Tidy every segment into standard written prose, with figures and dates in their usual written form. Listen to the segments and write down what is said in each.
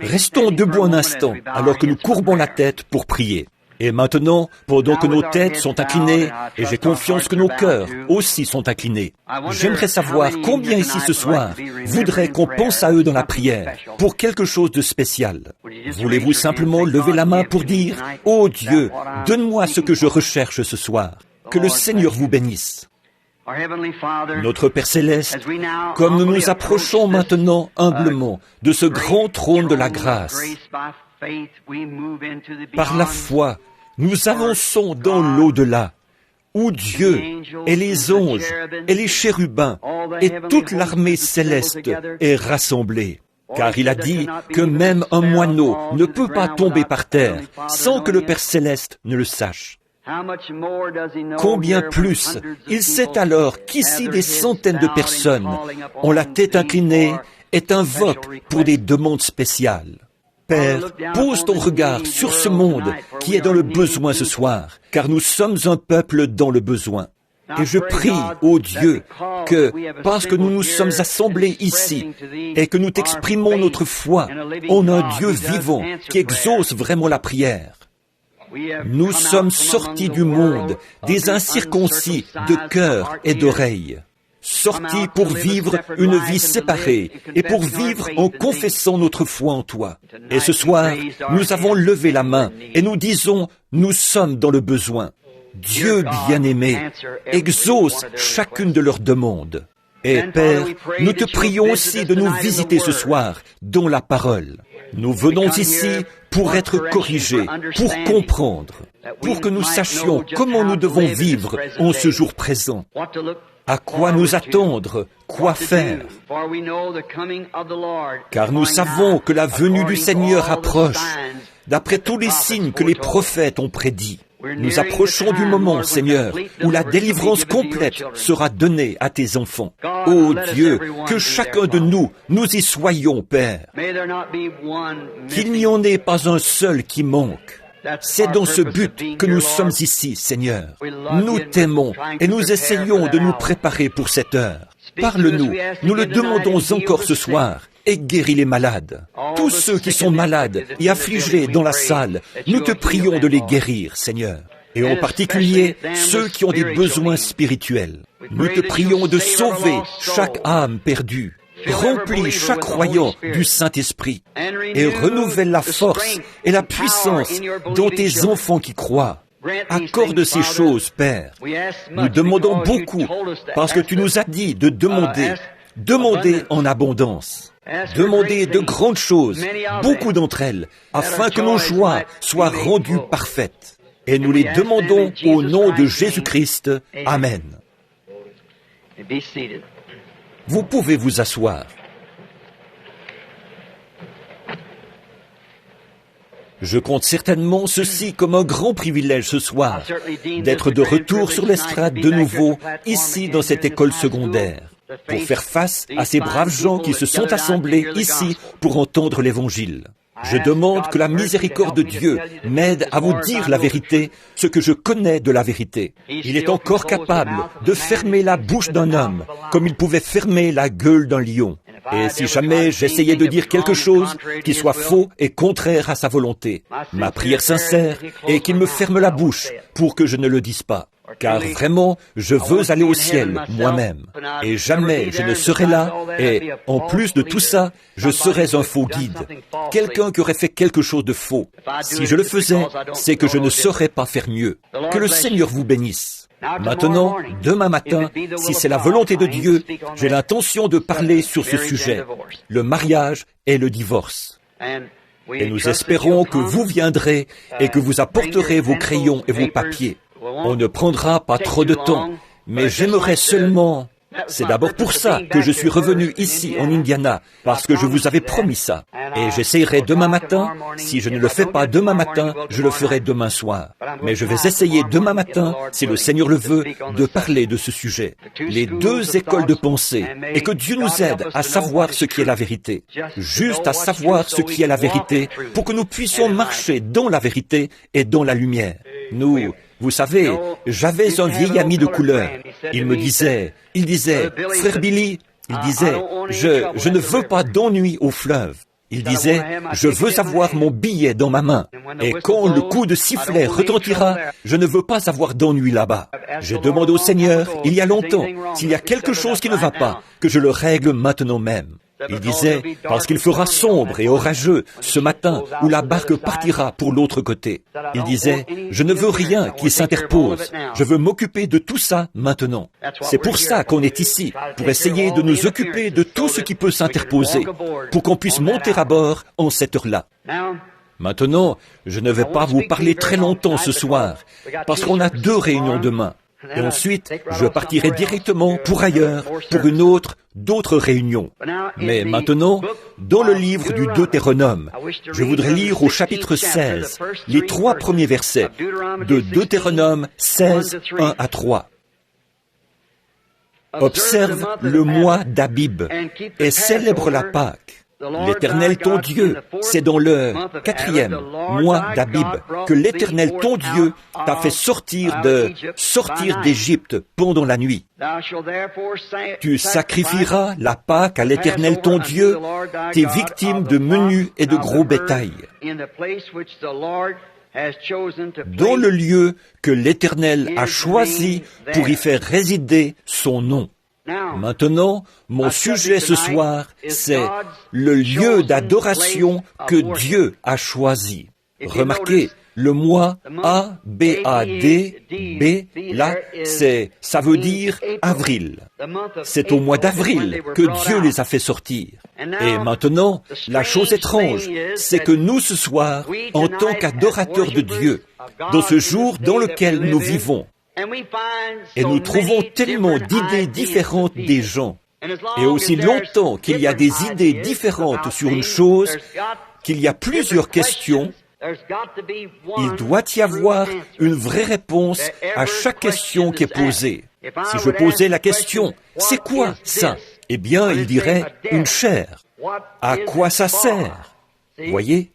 Restons debout un instant alors que nous courbons la tête pour prier. Et maintenant, pendant que nos têtes sont inclinées, et j'ai confiance que nos cœurs aussi sont inclinés, j'aimerais savoir combien ici ce soir voudraient qu'on pense à eux dans la prière, pour quelque chose de spécial. Voulez-vous simplement lever la main pour dire « Oh Dieu, donne-moi ce que je recherche ce soir. Que le Seigneur vous bénisse. » Notre Père Céleste, comme nous nous approchons maintenant humblement de ce grand trône de la grâce, par la foi, nous avançons dans l'au-delà, où Dieu et les anges et les chérubins et toute l'armée céleste est rassemblée. Car il a dit que même un moineau ne peut pas tomber par terre sans que le Père Céleste ne le sache. Combien plus il sait alors qu'ici des centaines de personnes ont la tête inclinée et invoquent pour des demandes spéciales. Père, pose ton regard sur ce monde qui est dans le besoin ce soir, car nous sommes un peuple dans le besoin. Et je prie, ô Dieu, que, parce que nous nous sommes assemblés ici et que nous t'exprimons notre foi en un Dieu vivant qui exauce vraiment la prière, nous sommes sortis du monde, des incirconcis de cœur et d'oreille, sortis pour vivre une vie séparée et pour vivre en confessant notre foi en toi. Et ce soir, nous avons levé la main et nous disons, nous sommes dans le besoin. Dieu bien-aimé, exauce chacune de leurs demandes. Et Père, nous te prions aussi de nous visiter ce soir dans la parole. Nous venons ici pour être corrigés, pour comprendre, pour que nous sachions comment nous devons vivre en ce jour présent. À quoi nous attendre, quoi faire? Car nous savons que la venue du Seigneur approche, d'après tous les signes que les prophètes ont prédits. Nous approchons du moment, Seigneur, où la délivrance complète sera donnée à tes enfants. Ô Dieu, que chacun de nous y soyons, Père. Qu'il n'y en ait pas un seul qui manque. C'est dans ce but que nous sommes ici, Seigneur. Nous t'aimons et nous essayons de nous préparer pour cette heure. Parle-nous, nous le demandons encore ce soir, et guéris les malades. Tous ceux qui sont malades et affligés dans la salle, nous te prions de les guérir, Seigneur. Et en particulier, ceux qui ont des besoins spirituels. Nous te prions de sauver chaque âme perdue. Remplis chaque croyant du Saint-Esprit et renouvelle la force et la puissance dans tes enfants qui croient. Accorde ces choses, Père. Nous demandons beaucoup parce que tu nous as dit de demander. Demander en abondance. Demander de grandes choses, beaucoup d'entre elles, afin que nos joies soient rendues parfaites. Et nous les demandons au nom de Jésus-Christ. Amen. Vous pouvez vous asseoir. Je compte certainement ceci comme un grand privilège ce soir, d'être de retour sur l'estrade de nouveau, ici dans cette école secondaire, pour faire face à ces braves gens qui se sont assemblés ici pour entendre l'Évangile. Je demande que la miséricorde de Dieu m'aide à vous dire la vérité, ce que je connais de la vérité. Il est encore capable de fermer la bouche d'un homme, comme il pouvait fermer la gueule d'un lion. Et si jamais j'essayais de dire quelque chose qui soit faux et contraire à sa volonté, ma prière sincère est qu'il me ferme la bouche pour que je ne le dise pas. Car vraiment, je veux aller au ciel moi-même. Et jamais je ne serai là, et en plus de tout ça, je serais un faux guide. Quelqu'un qui aurait fait quelque chose de faux. Si je le faisais, c'est que je ne saurais pas faire mieux. Que le Seigneur vous bénisse. Maintenant, demain matin, si c'est la volonté de Dieu, j'ai l'intention de parler sur ce sujet, le mariage et le divorce. Et nous espérons que vous viendrez et que vous apporterez vos crayons et vos papiers. On ne prendra pas trop de temps, mais j'aimerais seulement... C'est d'abord pour ça que je suis revenu ici, en Indiana, parce que je vous avais promis ça. Et j'essayerai demain matin. Si je ne le fais pas demain matin, je le ferai demain soir. Mais je vais essayer demain matin, si le Seigneur le veut, de parler de ce sujet. Les deux écoles de pensée, et que Dieu nous aide à savoir ce qui est la vérité. Juste à savoir ce qui est la vérité, pour que nous puissions marcher dans la vérité et dans la lumière. Vous savez, j'avais un vieil ami de couleur. Il disait, frère Billy, je ne veux pas d'ennui au fleuve. Il disait, je veux avoir mon billet dans ma main. Et quand le coup de sifflet retentira, je ne veux pas avoir d'ennui là-bas. J'ai demandé au Seigneur, il y a longtemps, s'il y a quelque chose qui ne va pas, que je le règle maintenant même. Il disait, parce qu'il fera sombre et orageux ce matin où la barque partira pour l'autre côté. Il disait, je ne veux rien qui s'interpose. Je veux m'occuper de tout ça maintenant. C'est pour ça qu'on est ici, pour essayer de nous occuper de tout ce qui peut s'interposer, pour qu'on puisse monter à bord en cette heure-là. Maintenant, je ne vais pas vous parler très longtemps ce soir, parce qu'on a 2 réunions demain. Et ensuite, je partirai directement pour ailleurs, pour une autre, d'autres réunions. Mais maintenant, dans le livre du Deutéronome, je voudrais lire au chapitre 16, les 3 premiers versets de Deutéronome 16, 1 à 3. Observe le mois d'Abib et célèbre la Pâque. L'Éternel ton Dieu, c'est dans le 4e mois d'Abib que l'Éternel ton Dieu t'a fait sortir d'Égypte pendant la nuit. Tu sacrifieras la Pâque à l'Éternel ton Dieu, tes victimes de menu et de gros bétail, dans le lieu que l'Éternel a choisi pour y faire résider son nom. Maintenant, mon sujet ce soir, c'est le lieu d'adoration que Dieu a choisi. Remarquez, le mois A-B-A-D, B, là, ça veut dire avril. C'est au mois d'avril que Dieu les a fait sortir. Et maintenant, la chose étrange, c'est que nous ce soir, en tant qu'adorateurs de Dieu, dans ce jour dans lequel nous vivons, et nous trouvons tellement d'idées différentes des gens. Et aussi longtemps qu'il y a des idées différentes sur une chose, qu'il y a plusieurs questions, il doit y avoir une vraie réponse à chaque question qui est posée. Si je posais la question, c'est quoi ça? Eh bien, il dirait une chair. À quoi ça sert? Voyez?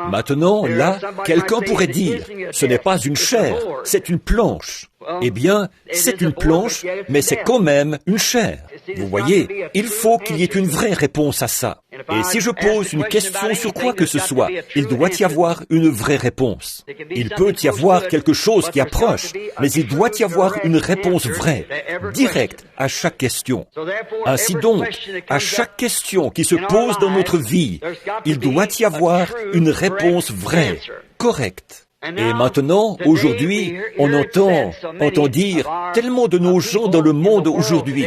Maintenant, là, quelqu'un pourrait dire, ce n'est pas une chair, c'est une planche. Eh bien, c'est une planche, mais c'est quand même une chair. Vous voyez, il faut qu'il y ait une vraie réponse à ça. Et si je pose une question sur quoi que ce soit, il doit y avoir une vraie réponse. Il peut y avoir quelque chose qui approche, mais il doit y avoir une réponse vraie, directe à chaque question. Ainsi donc, à chaque question qui se pose dans notre vie, il doit y avoir une réponse vraie, correcte. Et maintenant, aujourd'hui, on entend dire tellement de nos gens dans le monde aujourd'hui.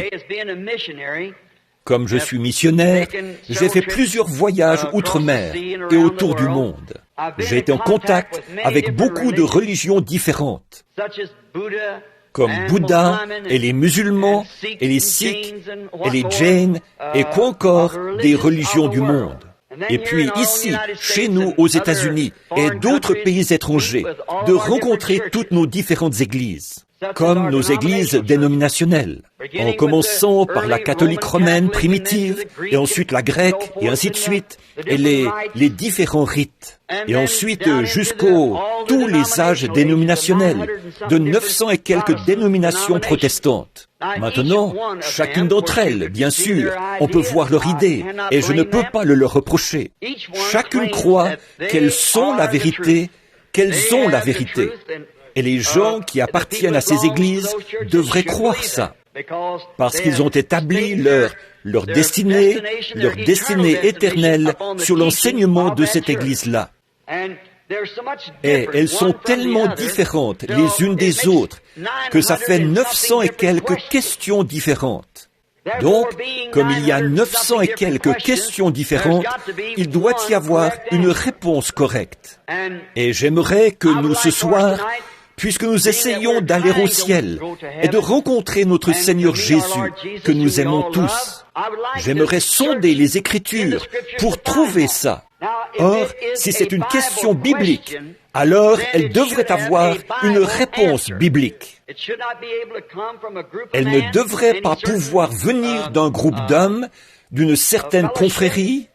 Comme je suis missionnaire, j'ai fait plusieurs voyages outre-mer et autour du monde. J'ai été en contact avec beaucoup de religions différentes, comme Bouddha et les musulmans et les Sikhs et les Jains et quoi encore des religions du monde. Et puis ici, chez nous aux États-Unis et d'autres pays étrangers, de rencontrer toutes nos différentes églises, comme nos églises dénominationnelles, en commençant par la catholique romaine primitive, et ensuite la grecque, et ainsi de suite, et les différents rites, et ensuite jusqu'aux tous les âges dénominationnels, de 900 et quelques dénominations protestantes. Maintenant, chacune d'entre elles, bien sûr, on peut voir leur idée, et je ne peux pas le leur reprocher. Chacune croit qu'elles sont la vérité, qu'elles ont la vérité. Et les gens qui appartiennent à ces églises devraient croire ça, parce qu'ils ont établi leur destinée éternelle sur l'enseignement de cette église-là. Et elles sont tellement différentes les unes des autres que ça fait 900 et quelques questions différentes. Donc, comme il y a 900 et quelques questions différentes, il doit y avoir une réponse correcte. Et j'aimerais que nous, ce soir, puisque nous essayons d'aller au ciel et de rencontrer notre Seigneur Jésus, que nous aimons tous, j'aimerais sonder les Écritures pour trouver ça. Or, si c'est une question biblique, alors elle devrait avoir une réponse biblique. Elle ne devrait pas pouvoir venir d'un groupe d'hommes, d'une certaine confrérie,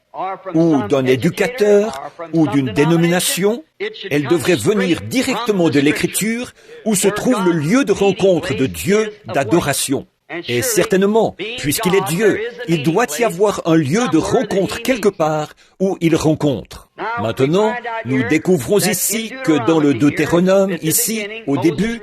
ou d'un éducateur, ou d'une dénomination. Elle devrait venir directement de l'Écriture, où se trouve le lieu de rencontre de Dieu, d'adoration. Et certainement, puisqu'il est Dieu, il doit y avoir un lieu de rencontre quelque part où il rencontre. Maintenant, nous découvrons ici que dans le Deutéronome, ici, au début,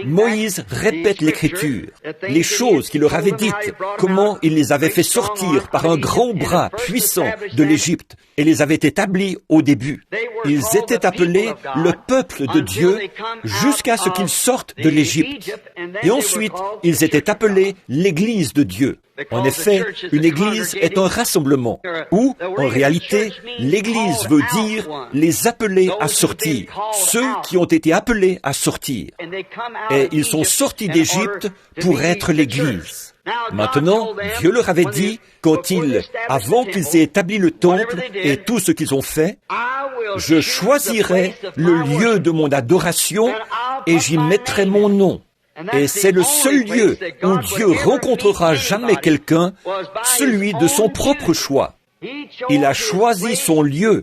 Moïse répète l'Écriture, les choses qu'il leur avait dites, comment il les avait fait sortir par un grand bras puissant de l'Égypte et les avait établis au début. Ils étaient appelés le peuple de Dieu jusqu'à ce qu'ils sortent de l'Égypte. Et ensuite, ils étaient appelés l'Église de Dieu. En effet, une église est un rassemblement, où, en réalité, l'église veut dire les appelés à sortir, ceux qui ont été appelés à sortir. Et ils sont sortis d'Égypte pour être l'église. Maintenant, Dieu leur avait dit, avant qu'ils aient établi le temple et tout ce qu'ils ont fait, je choisirai le lieu de mon adoration et j'y mettrai mon nom. Et c'est le seul lieu où Dieu rencontrera jamais quelqu'un, celui de son propre choix. Il a choisi son lieu,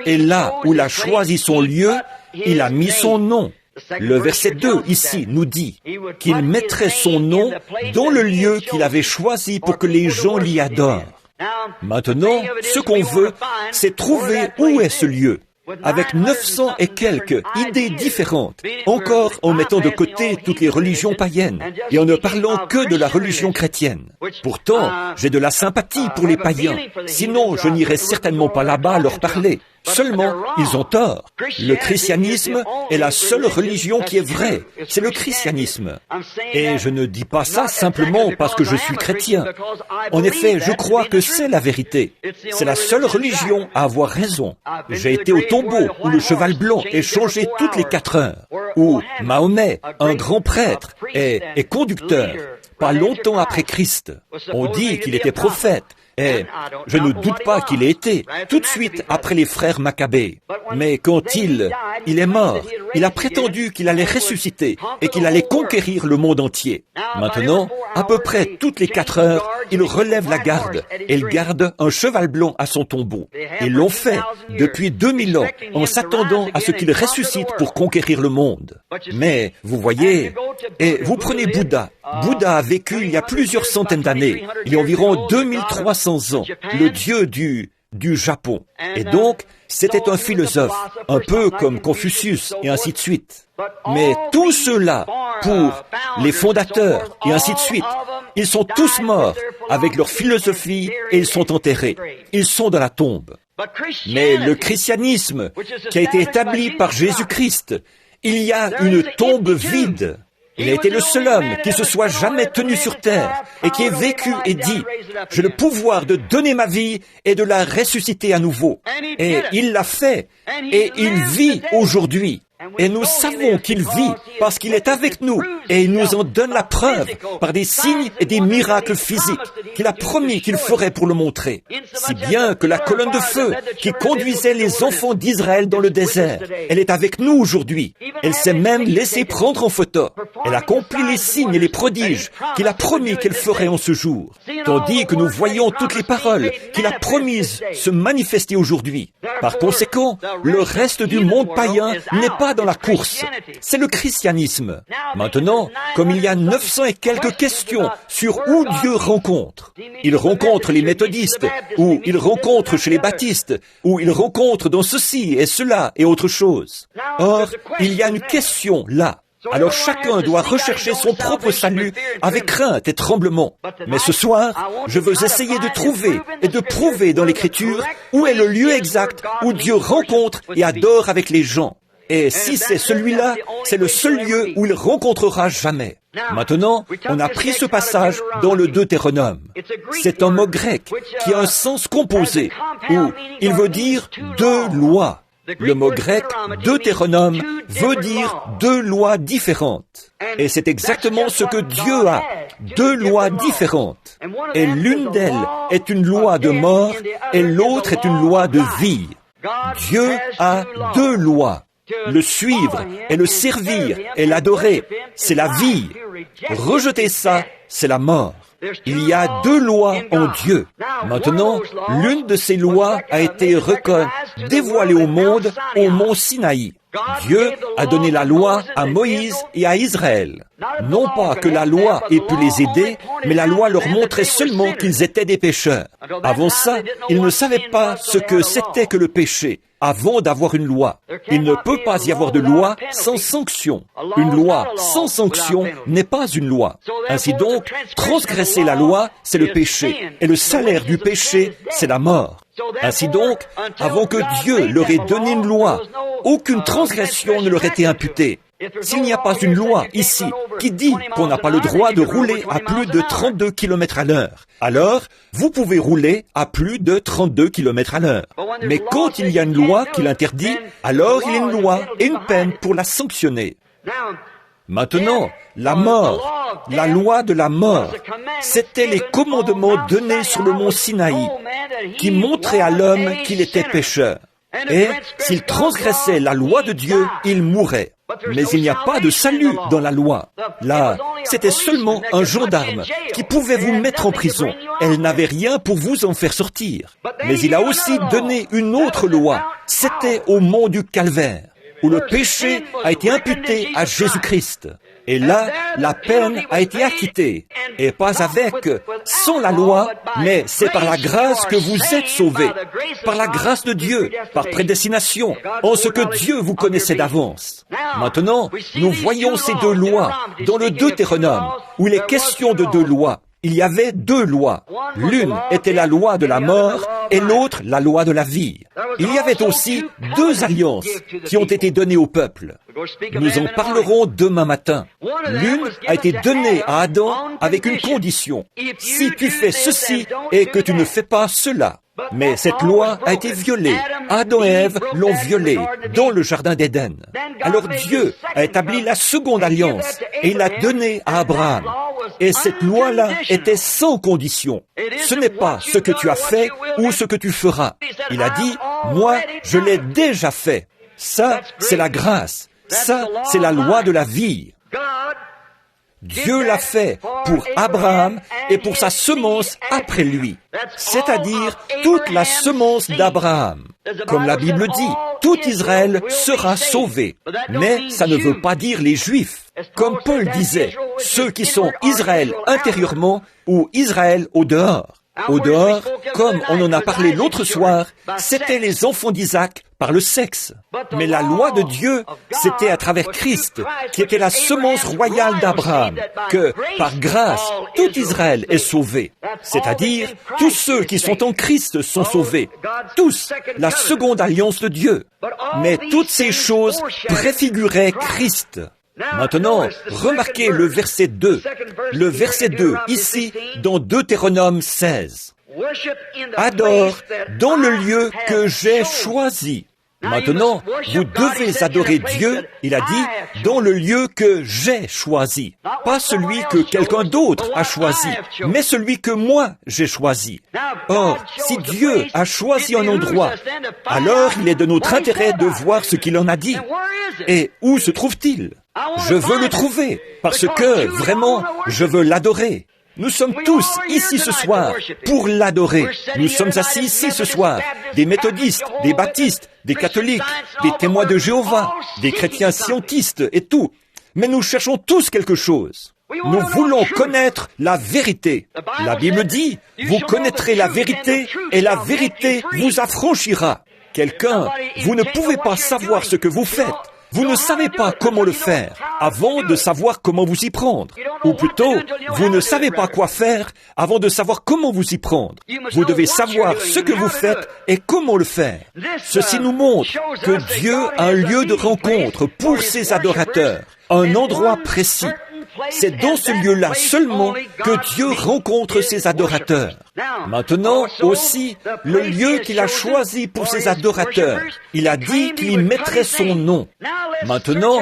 et là où il a choisi son lieu, il a mis son nom. Le verset 2, ici, nous dit qu'il mettrait son nom dans le lieu qu'il avait choisi pour que les gens l'y adorent. Maintenant, ce qu'on veut, c'est trouver où est ce lieu. Avec 900 et quelques idées différentes, encore en mettant de côté toutes les religions païennes et en ne parlant que de la religion chrétienne. Pourtant, j'ai de la sympathie pour les païens, sinon je n'irais certainement pas là-bas leur parler. Seulement, ils ont tort. Le christianisme est la seule religion qui est vraie. C'est le christianisme. Et je ne dis pas ça simplement parce que je suis chrétien. En effet, je crois que c'est la vérité. C'est la seule religion à avoir raison. J'ai été au tombeau où le cheval blanc est changé toutes les 4 heures, où Mahomet, un grand prêtre, est conducteur, pas longtemps après Christ. On dit qu'il était prophète. Et je ne doute pas qu'il ait été, tout de suite après les frères Maccabées. Mais quand il est mort, il a prétendu qu'il allait ressusciter et qu'il allait conquérir le monde entier. Maintenant, à peu près toutes les 4 heures, il relève la garde et il garde un cheval blanc à son tombeau. Ils l'ont fait depuis 2000 ans en s'attendant à ce qu'il ressuscite pour conquérir le monde. Mais, vous voyez, et vous prenez Bouddha. Bouddha a vécu il y a plusieurs centaines d'années, il y a environ 2300 ans, le dieu du Japon. Et donc, c'était un philosophe, un peu comme Confucius, et ainsi de suite. Mais tous ceux-là, pour les fondateurs, et ainsi de suite, ils sont tous morts avec leur philosophie et ils sont enterrés. Ils sont dans la tombe. Mais le christianisme, qui a été établi par Jésus-Christ, il y a une tombe vide. Il a été le seul homme qui se soit jamais tenu sur terre et qui ait vécu et dit « J'ai le pouvoir de donner ma vie et de la ressusciter à nouveau. » Et il l'a fait et il vit aujourd'hui. Et nous savons qu'il vit parce qu'il est avec nous et il nous en donne la preuve par des signes et des miracles physiques qu'il a promis qu'il ferait pour le montrer. Si bien que la colonne de feu qui conduisait les enfants d'Israël dans le désert, elle est avec nous aujourd'hui. Elle s'est même laissée prendre en photo. Elle accomplit les signes et les prodiges qu'il a promis qu'elle ferait en ce jour. Tandis que nous voyons toutes les paroles qu'il a promises se manifester aujourd'hui. Par conséquent, le reste du monde païen n'est pas dans la course. C'est le christianisme. Maintenant, comme il y a 900 et quelques questions sur où Dieu rencontre, il rencontre les méthodistes, ou il rencontre chez les baptistes, ou il rencontre dans ceci et cela et autre chose. Or, il y a une question là. Alors chacun doit rechercher son propre salut avec crainte et tremblement. Mais ce soir, je veux essayer de trouver et de prouver dans l'Écriture où est le lieu exact où Dieu rencontre et adore avec les gens. Et si c'est celui-là, c'est le seul lieu où il rencontrera jamais. Maintenant, on a pris ce passage dans le Deutéronome. C'est un mot grec qui a un sens composé, où il veut dire deux lois. Le mot grec Deutéronome veut dire deux lois différentes. Et c'est exactement ce que Dieu a, deux lois différentes. Et l'une d'elles est une loi de mort et l'autre est une loi de vie. Dieu a deux lois. Le suivre et le servir et l'adorer, c'est la vie. Rejeter ça, c'est la mort. Il y a deux lois en Dieu. Maintenant, l'une de ces lois a été dévoilée au monde au mont Sinaï. Dieu a donné la loi à Moïse et à Israël. Non pas que la loi ait pu les aider, mais la loi leur montrait seulement qu'ils étaient des pécheurs. Avant ça, ils ne savaient pas ce que c'était que le péché, avant d'avoir une loi. Il ne peut pas y avoir de loi sans sanction. Une loi sans sanction n'est pas une loi. Ainsi donc, transgresser la loi, c'est le péché. Et le salaire du péché, c'est la mort. Ainsi donc, avant que Dieu leur ait donné une loi, aucune transgression ne leur était imputée. S'il n'y a pas une loi ici qui dit qu'on n'a pas le droit de rouler à plus de 32 km à l'heure, alors vous pouvez rouler à plus de 32 km à l'heure. Mais quand il y a une loi qui l'interdit, alors il y a une loi et une peine pour la sanctionner. Maintenant, la mort, la loi de la mort, c'était les commandements donnés sur le mont Sinaï qui montraient à l'homme qu'il était pécheur. Et s'il transgressait la loi de Dieu, il mourrait. Mais il n'y a pas de salut dans la loi. Là, c'était seulement un gendarme qui pouvait vous mettre en prison. Elle n'avait rien pour vous en faire sortir. Mais il a aussi donné une autre loi. C'était au mont du Calvaire, où le péché a été imputé à Jésus-Christ. Et là, la peine a été acquittée. Et pas avec, sans la loi, mais c'est par la grâce que vous êtes sauvés. Par la grâce de Dieu, par prédestination, en ce que Dieu vous connaissait d'avance. Maintenant, nous voyons ces deux lois dans le Deutéronome, où il est question de deux lois. Il y avait deux lois. L'une était la loi de la mort et l'autre la loi de la vie. Il y avait aussi deux alliances qui ont été données au peuple. Nous en parlerons demain matin. L'une a été donnée à Adam avec une condition. Si tu fais ceci et que tu ne fais pas cela. Mais cette loi a été violée. Adam et Ève l'ont violée dans le jardin d'Éden. Alors Dieu a établi la seconde alliance et il l'a donnée à Abraham. Et cette loi-là était sans condition. Ce n'est pas ce que tu as fait ou ce que tu feras. Il a dit, moi, je l'ai déjà fait. Ça, c'est la grâce. Ça, c'est la loi de la vie. Dieu l'a fait pour Abraham et pour sa semence après lui, c'est-à-dire toute la semence d'Abraham. Comme la Bible dit, tout Israël sera sauvé. Mais ça ne veut pas dire les Juifs. Comme Paul disait, ceux qui sont Israël intérieurement ou Israël au dehors. Au dehors, comme on en a parlé l'autre soir, c'étaient les enfants d'Isaac par le sexe. Mais la loi de Dieu, c'était à travers Christ, qui était la semence royale d'Abraham, que, par grâce, tout Israël est sauvé. C'est-à-dire, tous ceux qui sont en Christ sont sauvés. Tous, la seconde alliance de Dieu. Mais toutes ces choses préfiguraient Christ. Maintenant, remarquez le verset 2. Le verset 2, ici, dans Deutéronome 16. Adore dans le lieu que j'ai choisi. Maintenant, vous devez adorer Dieu, il a dit, dans le lieu que j'ai choisi. Pas celui que quelqu'un d'autre a choisi, mais celui que moi j'ai choisi. Or, si Dieu a choisi un endroit, alors il est de notre intérêt de voir ce qu'il en a dit. Et où se trouve-t-il? Je veux le trouver, parce que, vraiment, je veux l'adorer. Nous sommes tous ici ce soir pour l'adorer. Nous sommes assis ici ce soir, des méthodistes, des baptistes, des catholiques, des témoins de Jéhovah, des chrétiens scientistes et tout. Mais nous cherchons tous quelque chose. Nous voulons connaître la vérité. La Bible dit, vous connaîtrez la vérité et la vérité vous affranchira. Quelqu'un, vous ne pouvez pas savoir ce que vous faites. Vous ne savez pas comment le faire avant de savoir comment vous y prendre. Ou plutôt, vous ne savez pas quoi faire avant de savoir comment vous y prendre. Vous devez savoir ce que vous faites et comment le faire. Ceci nous montre que Dieu a un lieu de rencontre pour ses adorateurs, un endroit précis. C'est dans ce lieu-là seulement que Dieu rencontre ses adorateurs. Maintenant aussi, le lieu qu'il a choisi pour ses adorateurs, il a dit qu'il y mettrait son nom. Maintenant,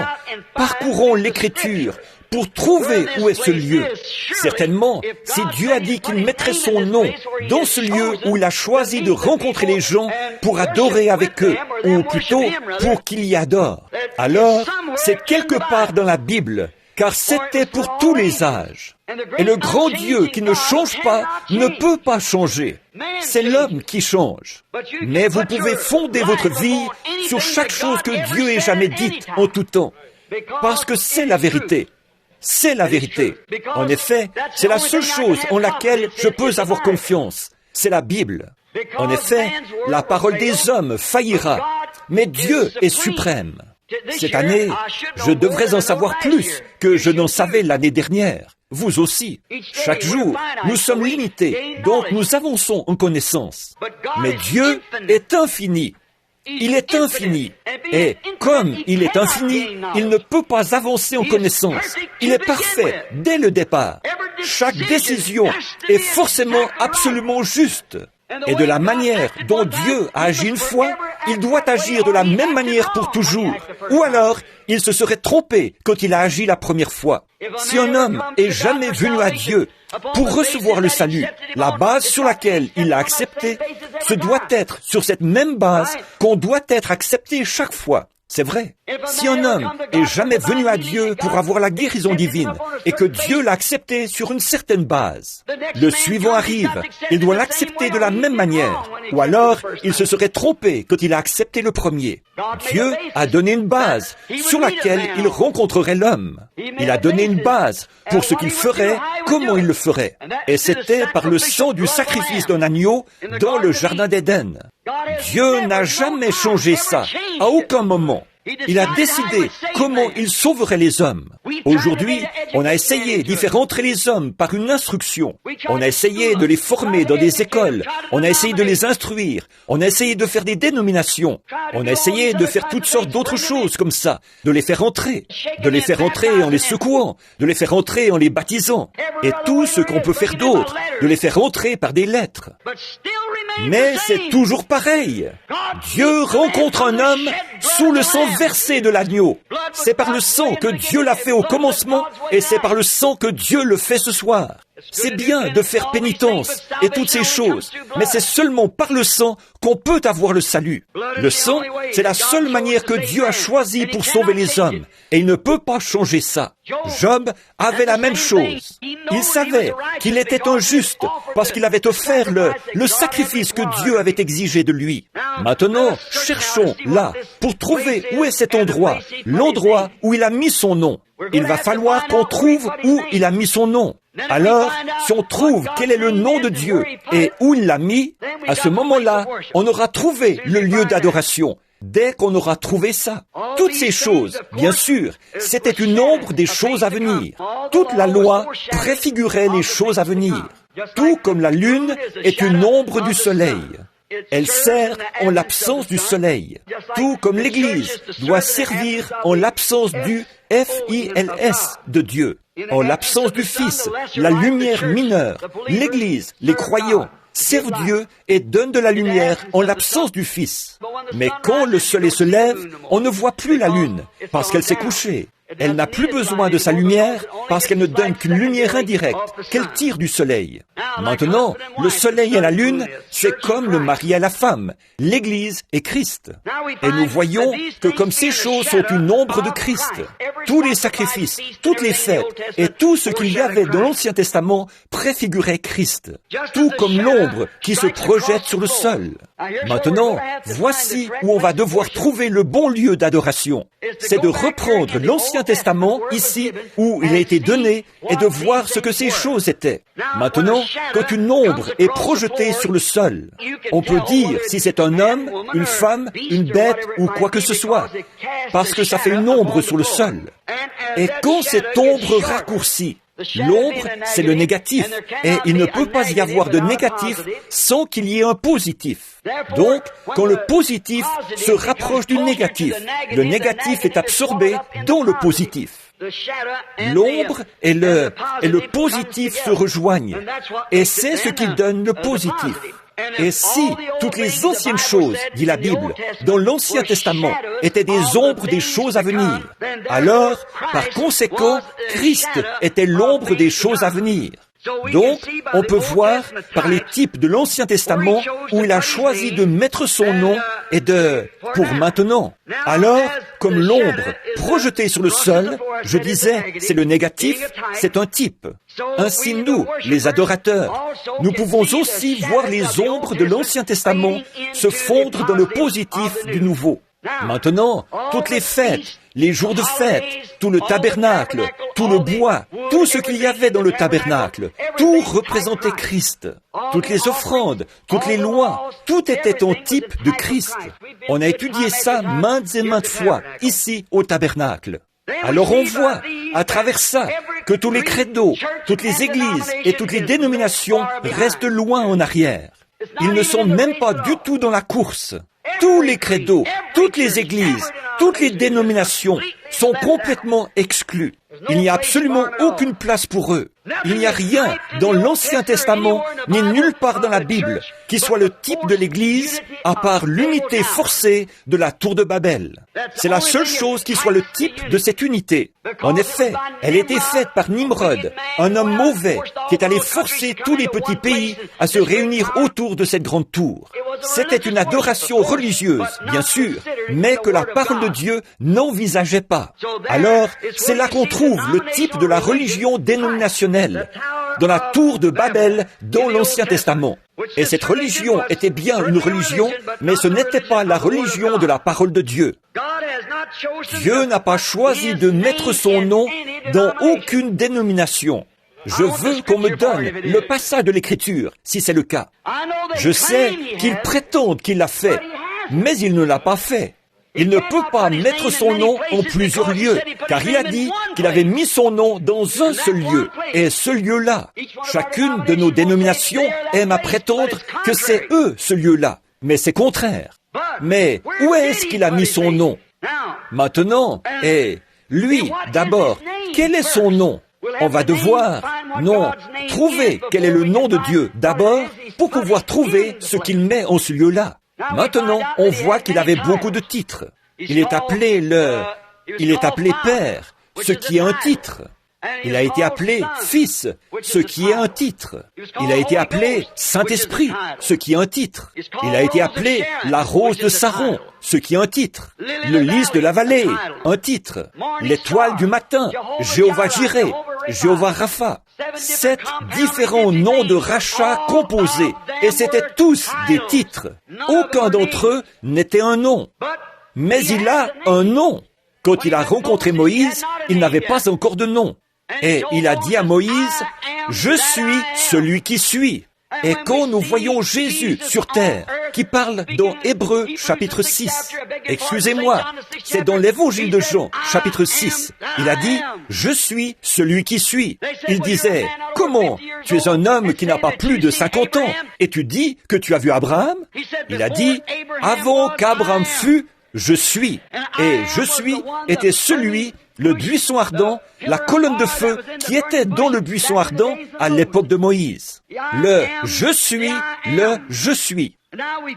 parcourons l'Écriture pour trouver où est ce lieu. Certainement, si Dieu a dit qu'il mettrait son nom dans ce lieu où il a choisi de rencontrer les gens pour adorer avec eux, ou plutôt pour qu'ils y adorent, alors c'est quelque part dans la Bible car c'était pour tous les âges. Et le grand Dieu qui ne change pas ne peut pas changer. C'est l'homme qui change. Mais vous pouvez fonder votre vie sur chaque chose que Dieu ait jamais dite en tout temps, parce que c'est la vérité. C'est la vérité. En effet, c'est la seule chose en laquelle je peux avoir confiance. C'est la Bible. En effet, la parole des hommes faillira, mais Dieu est suprême. Cette année, je devrais en savoir plus que je n'en savais l'année dernière. Vous aussi. Chaque jour, nous sommes limités, donc nous avançons en connaissance. Mais Dieu est infini. Il est infini. Et comme il est infini, il ne peut pas avancer en connaissance. Il est parfait dès le départ. Chaque décision est forcément absolument juste. Et de la manière dont Dieu a agi une fois, il doit agir de la même manière pour toujours. Ou alors, il se serait trompé quand il a agi la première fois. Si un homme est jamais venu à Dieu pour recevoir le salut, la base sur laquelle il l'a accepté, ce doit être sur cette même base qu'on doit être accepté chaque fois. C'est vrai. Si un homme est jamais venu à Dieu pour avoir la guérison divine et que Dieu l'a accepté sur une certaine base, le suivant arrive, il doit l'accepter de la même manière. Ou alors, il se serait trompé quand il a accepté le premier. Dieu a donné une base sur laquelle il rencontrerait l'homme. Il a donné une base pour ce qu'il ferait, comment il le ferait. Et c'était par le sang du sacrifice d'un agneau dans le jardin d'Éden. Dieu n'a jamais changé ça, à aucun moment. Il a décidé comment il sauverait les hommes. Aujourd'hui, on a essayé d'y faire entrer les hommes par une instruction. On a essayé de les former dans des écoles. On a essayé de les instruire. On a essayé de faire des dénominations. On a essayé de faire toutes sortes d'autres choses comme ça. De les faire entrer. De les faire entrer en les secouant. De les faire entrer en les baptisant. Et tout ce qu'on peut faire d'autre. De les faire entrer par des lettres. Mais c'est toujours pareil. Dieu rencontre un homme sous le sang versé de l'agneau. C'est par le sang que Dieu l'a fait au commencement et c'est par le sang que Dieu le fait ce soir. C'est bien de faire pénitence et toutes ces choses, mais c'est seulement par le sang qu'on peut avoir le salut. Le sang, c'est la seule manière que Dieu a choisie pour sauver les hommes, et il ne peut pas changer ça. Job avait la même chose. Il savait qu'il était un juste parce qu'il avait offert le sacrifice que Dieu avait exigé de lui. Maintenant, cherchons là pour trouver où est cet endroit, l'endroit où il a mis son nom. Il va falloir qu'on trouve où il a mis son nom. Alors, si on trouve quel est le nom de Dieu et où il l'a mis, à ce moment-là, on aura trouvé le lieu d'adoration. Dès qu'on aura trouvé ça, toutes ces choses, bien sûr, c'était une ombre des choses à venir. Toute la loi préfigurait les choses à venir. Tout comme la lune est une ombre du soleil. Elle sert en l'absence du soleil. Tout comme l'Église doit servir en l'absence du F-I-L-S de Dieu. En l'absence du Fils, la lumière mineure, l'Église, les croyants, servent Dieu et donnent de la lumière en l'absence du Fils. Mais quand le soleil se lève, on ne voit plus la lune, parce qu'elle s'est couchée. Elle n'a plus besoin de sa lumière parce qu'elle ne donne qu'une lumière indirecte qu'elle tire du soleil. Maintenant, le soleil et la lune, c'est comme le mari et la femme, l'Église et Christ. Et nous voyons que comme ces choses sont une ombre de Christ, tous les sacrifices, toutes les fêtes et tout ce qu'il y avait dans l'Ancien Testament préfigurait Christ, tout comme l'ombre qui se projette sur le sol. Maintenant, voici où on va devoir trouver le bon lieu d'adoration. C'est de reprendre l'Ancien Testament, ici, où il a été donné, et de voir ce que ces choses étaient. Maintenant, quand une ombre est projetée sur le sol, on peut dire si c'est un homme, une femme, une bête ou quoi que ce soit, parce que ça fait une ombre sur le sol. Et quand cette ombre raccourcit, l'ombre, c'est le négatif, et il ne peut pas y avoir de négatif sans qu'il y ait un positif. Donc, quand le positif se rapproche du négatif, le négatif est absorbé dans le positif. L'ombre et le positif se rejoignent, et c'est ce qui donne le positif. Et si toutes les anciennes choses, dit la Bible, dans l'Ancien Testament, étaient des ombres des choses à venir, alors, par conséquent, Christ était l'ombre des choses à venir. Donc, on peut voir par les types de l'Ancien Testament où il a choisi de mettre son nom et pour maintenant. Alors, comme l'ombre projetée sur le sol, je disais, c'est le négatif, c'est un type. Ainsi nous, les adorateurs, nous pouvons aussi voir les ombres de l'Ancien Testament se fondre dans le positif du Nouveau. Maintenant, toutes les fêtes, les jours de fête, tout le tabernacle, tout le bois, tout ce qu'il y avait dans le tabernacle, tout représentait Christ. Toutes les offrandes, toutes les lois, tout était en type de Christ. On a étudié ça maintes et maintes fois, ici au tabernacle. Alors on voit, à travers ça, que tous les credos, toutes les églises et toutes les dénominations restent loin en arrière. Ils ne sont même pas du tout dans la course. Tous les credos, toutes les églises, toutes les dénominations sont complètement exclus. Il n'y a absolument aucune place pour eux. Il n'y a rien dans l'Ancien Testament, ni nulle part dans la Bible, qui soit le type de l'Église, à part l'unité forcée de la tour de Babel. C'est la seule chose qui soit le type de cette unité. En effet, elle était faite par Nimrod, un homme mauvais, qui est allé forcer tous les petits pays à se réunir autour de cette grande tour. C'était une adoration religieuse, bien sûr, mais que la parole de Dieu n'envisageait pas. Alors, c'est là qu'on trouve le type de la religion dénominationnelle, dans la tour de Babel, dans l'Ancien Testament. Et cette religion était bien une religion, mais ce n'était pas la religion de la parole de Dieu. Dieu n'a pas choisi de mettre son nom dans aucune dénomination. Je veux qu'on me donne le passage de l'Écriture, si c'est le cas. Je sais qu'il prétend qu'il l'a fait, mais il ne l'a pas fait. Il ne peut pas mettre son nom en plusieurs lieux, car il a dit qu'il avait mis son nom dans un seul lieu, et ce lieu-là. Chacune de nos dénominations aime à prétendre que c'est eux, ce lieu-là, mais c'est contraire. Mais où est-ce qu'il a mis son nom? Maintenant, et lui, d'abord, quel est son nom? On va devoir, trouver quel est le nom de Dieu d'abord pour pouvoir trouver ce qu'il met en ce lieu-là. Maintenant, on voit qu'il avait beaucoup de titres. Il est appelé Père, ce qui est un titre. Il a été appelé Fils, ce qui est un titre. Il a été appelé Saint-Esprit, ce qui est un titre. Il a été appelé la rose de Saron, ce qui est un titre. Le lys de la vallée, un titre. L'étoile du matin, Jéhovah Jireh, Jéhovah Rapha. 7 différents noms de rachat composés, et c'étaient tous des titres. Aucun d'entre eux n'était un nom. Mais il a un nom. Quand il a rencontré Moïse, il n'avait pas encore de nom. Et il a dit à Moïse, « Je suis celui qui suis ». Et quand nous voyons Jésus sur terre, qui parle dans Hébreux chapitre 6, excusez-moi, c'est dans l'évangile de Jean chapitre 6, il a dit, « Je suis celui qui suis ». Il disait, « Comment? Tu es un homme qui n'a pas plus de 50 ans, et tu dis que tu as vu Abraham ?» Il a dit, « Avant qu'Abraham fût, je suis. » Et « je suis » était celui, le buisson ardent, la colonne de feu qui était dans le buisson ardent à l'époque de Moïse. Le « je suis », le « je suis ».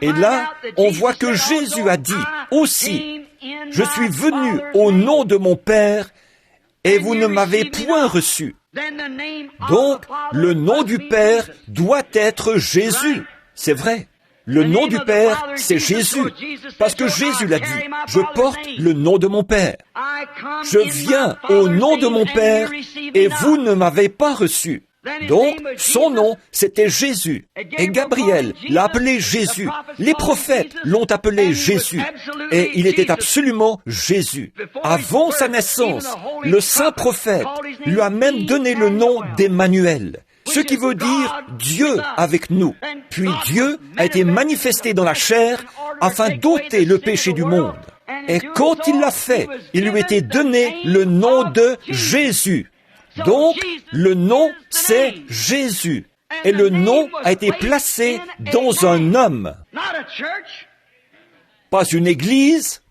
Et là, on voit que Jésus a dit aussi, « Je suis venu au nom de mon Père et vous ne m'avez point reçu. » Donc, le nom du Père doit être Jésus. C'est vrai. Le nom du Père, c'est Jésus, parce que Jésus l'a dit, « Je porte le nom de mon Père. Je viens au nom de mon Père et vous ne m'avez pas reçu. » Donc, son nom, c'était Jésus. Et Gabriel l'a appelé Jésus. Les prophètes l'ont appelé Jésus. Et il était absolument Jésus. Avant sa naissance, le saint prophète lui a même donné le nom d'Emmanuel, ce qui veut dire Dieu avec nous. Puis Dieu a été manifesté dans la chair afin d'ôter le péché du monde. Et quand il l'a fait, il lui était donné le nom de Jésus. Donc, le nom, c'est Jésus. Et le nom a été placé dans un homme. Pas une église,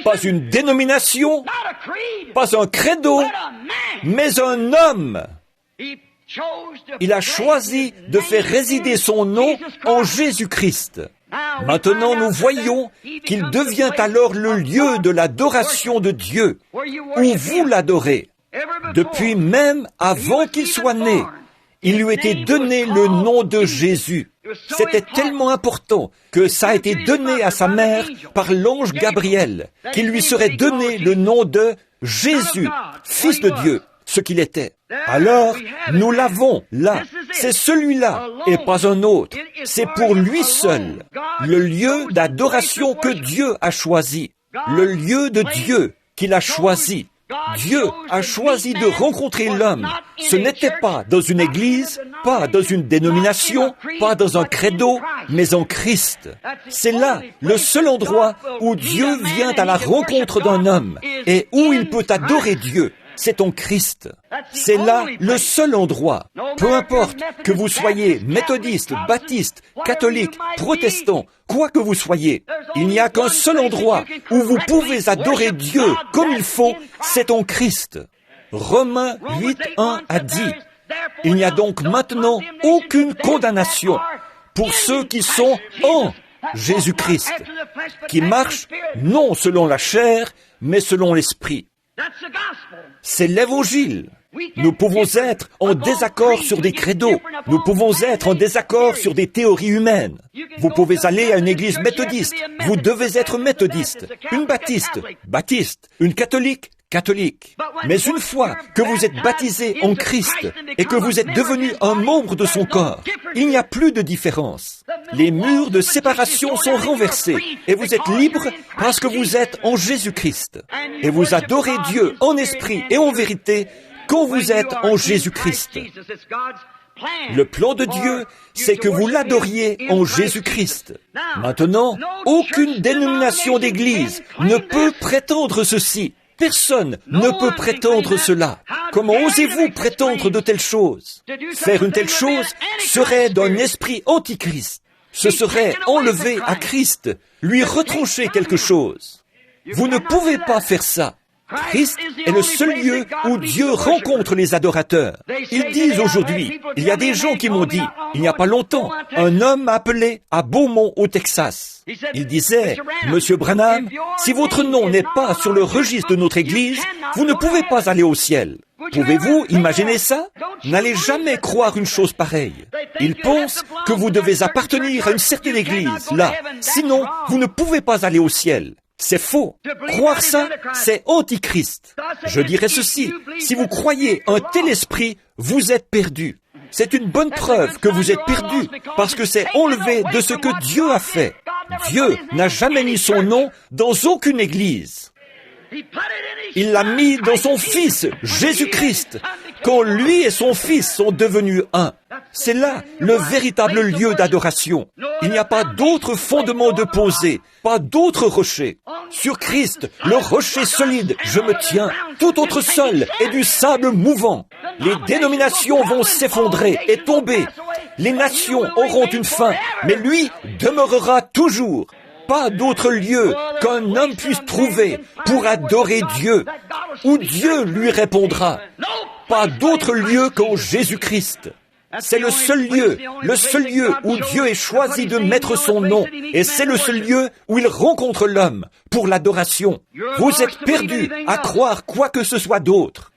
pas une dénomination, pas un credo, mais un homme. Il a choisi de faire résider son nom en Jésus-Christ. Maintenant, nous voyons qu'il devient alors le lieu de l'adoration de Dieu, où vous l'adorez. Depuis même avant qu'il soit né, il lui était donné le nom de Jésus. C'était tellement important que ça a été donné à sa mère par l'ange Gabriel, qu'il lui serait donné le nom de Jésus, Fils de Dieu, ce qu'il était. Alors, nous l'avons là. C'est celui-là et pas un autre. C'est pour lui seul, le lieu d'adoration que Dieu a choisi, le lieu de Dieu qu'il a choisi. Dieu a choisi de rencontrer l'homme. Ce n'était pas dans une église, pas dans une dénomination, pas dans un credo, mais en Christ. C'est là le seul endroit où Dieu vient à la rencontre d'un homme et où il peut adorer Dieu. C'est en Christ. C'est là le seul endroit. Peu importe que vous soyez méthodiste, baptiste, catholique, protestant, quoi que vous soyez, il n'y a qu'un seul endroit où vous pouvez adorer Dieu comme il faut, c'est en Christ. Romains 8:1 a dit, « Il n'y a donc maintenant aucune condamnation pour ceux qui sont en Jésus-Christ, qui marchent non selon la chair, mais selon l'Esprit. » C'est l'Évangile. Nous pouvons être en désaccord sur des credos. Nous pouvons être en désaccord sur des théories humaines. Vous pouvez aller à une église méthodiste. Vous devez être méthodiste. Une baptiste, baptiste. Une catholique, catholique. Mais une fois que vous êtes baptisé en Christ et que vous êtes devenu un membre de son corps, il n'y a plus de différence. Les murs de séparation sont renversés et vous êtes libre parce que vous êtes en Jésus-Christ. Et vous adorez Dieu en esprit et en vérité quand vous êtes en Jésus-Christ. Le plan de Dieu, c'est que vous l'adoriez en Jésus-Christ. Maintenant, aucune dénomination d'église ne peut prétendre ceci. Personne ne peut prétendre cela. Comment osez-vous prétendre de telles choses? Faire une telle chose serait d'un esprit antichrist. Ce serait enlever à Christ, lui retrancher quelque chose. Vous ne pouvez pas faire ça. Christ est le seul lieu où Dieu rencontre les adorateurs. Ils disent aujourd'hui, il y a des gens qui m'ont dit, il n'y a pas longtemps, un homme m'a appelé à Beaumont au Texas. Il disait, Monsieur Branham, si votre nom n'est pas sur le registre de notre église, vous ne pouvez pas aller au ciel. Pouvez-vous imaginer ça? N'allez jamais croire une chose pareille. Ils pensent que vous devez appartenir à une certaine église, là. Sinon, vous ne pouvez pas aller au ciel. C'est faux. Croire ça, c'est antichrist. Je dirais ceci, si vous croyez un tel esprit, vous êtes perdu. C'est une bonne preuve que vous êtes perdu, parce que c'est enlevé de ce que Dieu a fait. Dieu n'a jamais mis son nom dans aucune église. Il l'a mis dans son Fils, Jésus-Christ, quand lui et son Fils sont devenus un. C'est là le véritable lieu d'adoration. Il n'y a pas d'autre fondement de poser, pas d'autre rocher. Sur Christ, le rocher solide, je me tiens. Tout autre sol est du sable mouvant. Les dénominations vont s'effondrer et tomber. Les nations auront une fin, mais lui demeurera toujours. Pas d'autre lieu qu'un homme puisse trouver pour adorer Dieu, où Dieu lui répondra. Pas d'autre lieu qu'en Jésus-Christ. C'est le seul lieu où Dieu ait choisi de mettre son nom, et c'est le seul lieu où il rencontre l'homme pour l'adoration. Vous êtes perdus à croire quoi que ce soit d'autre.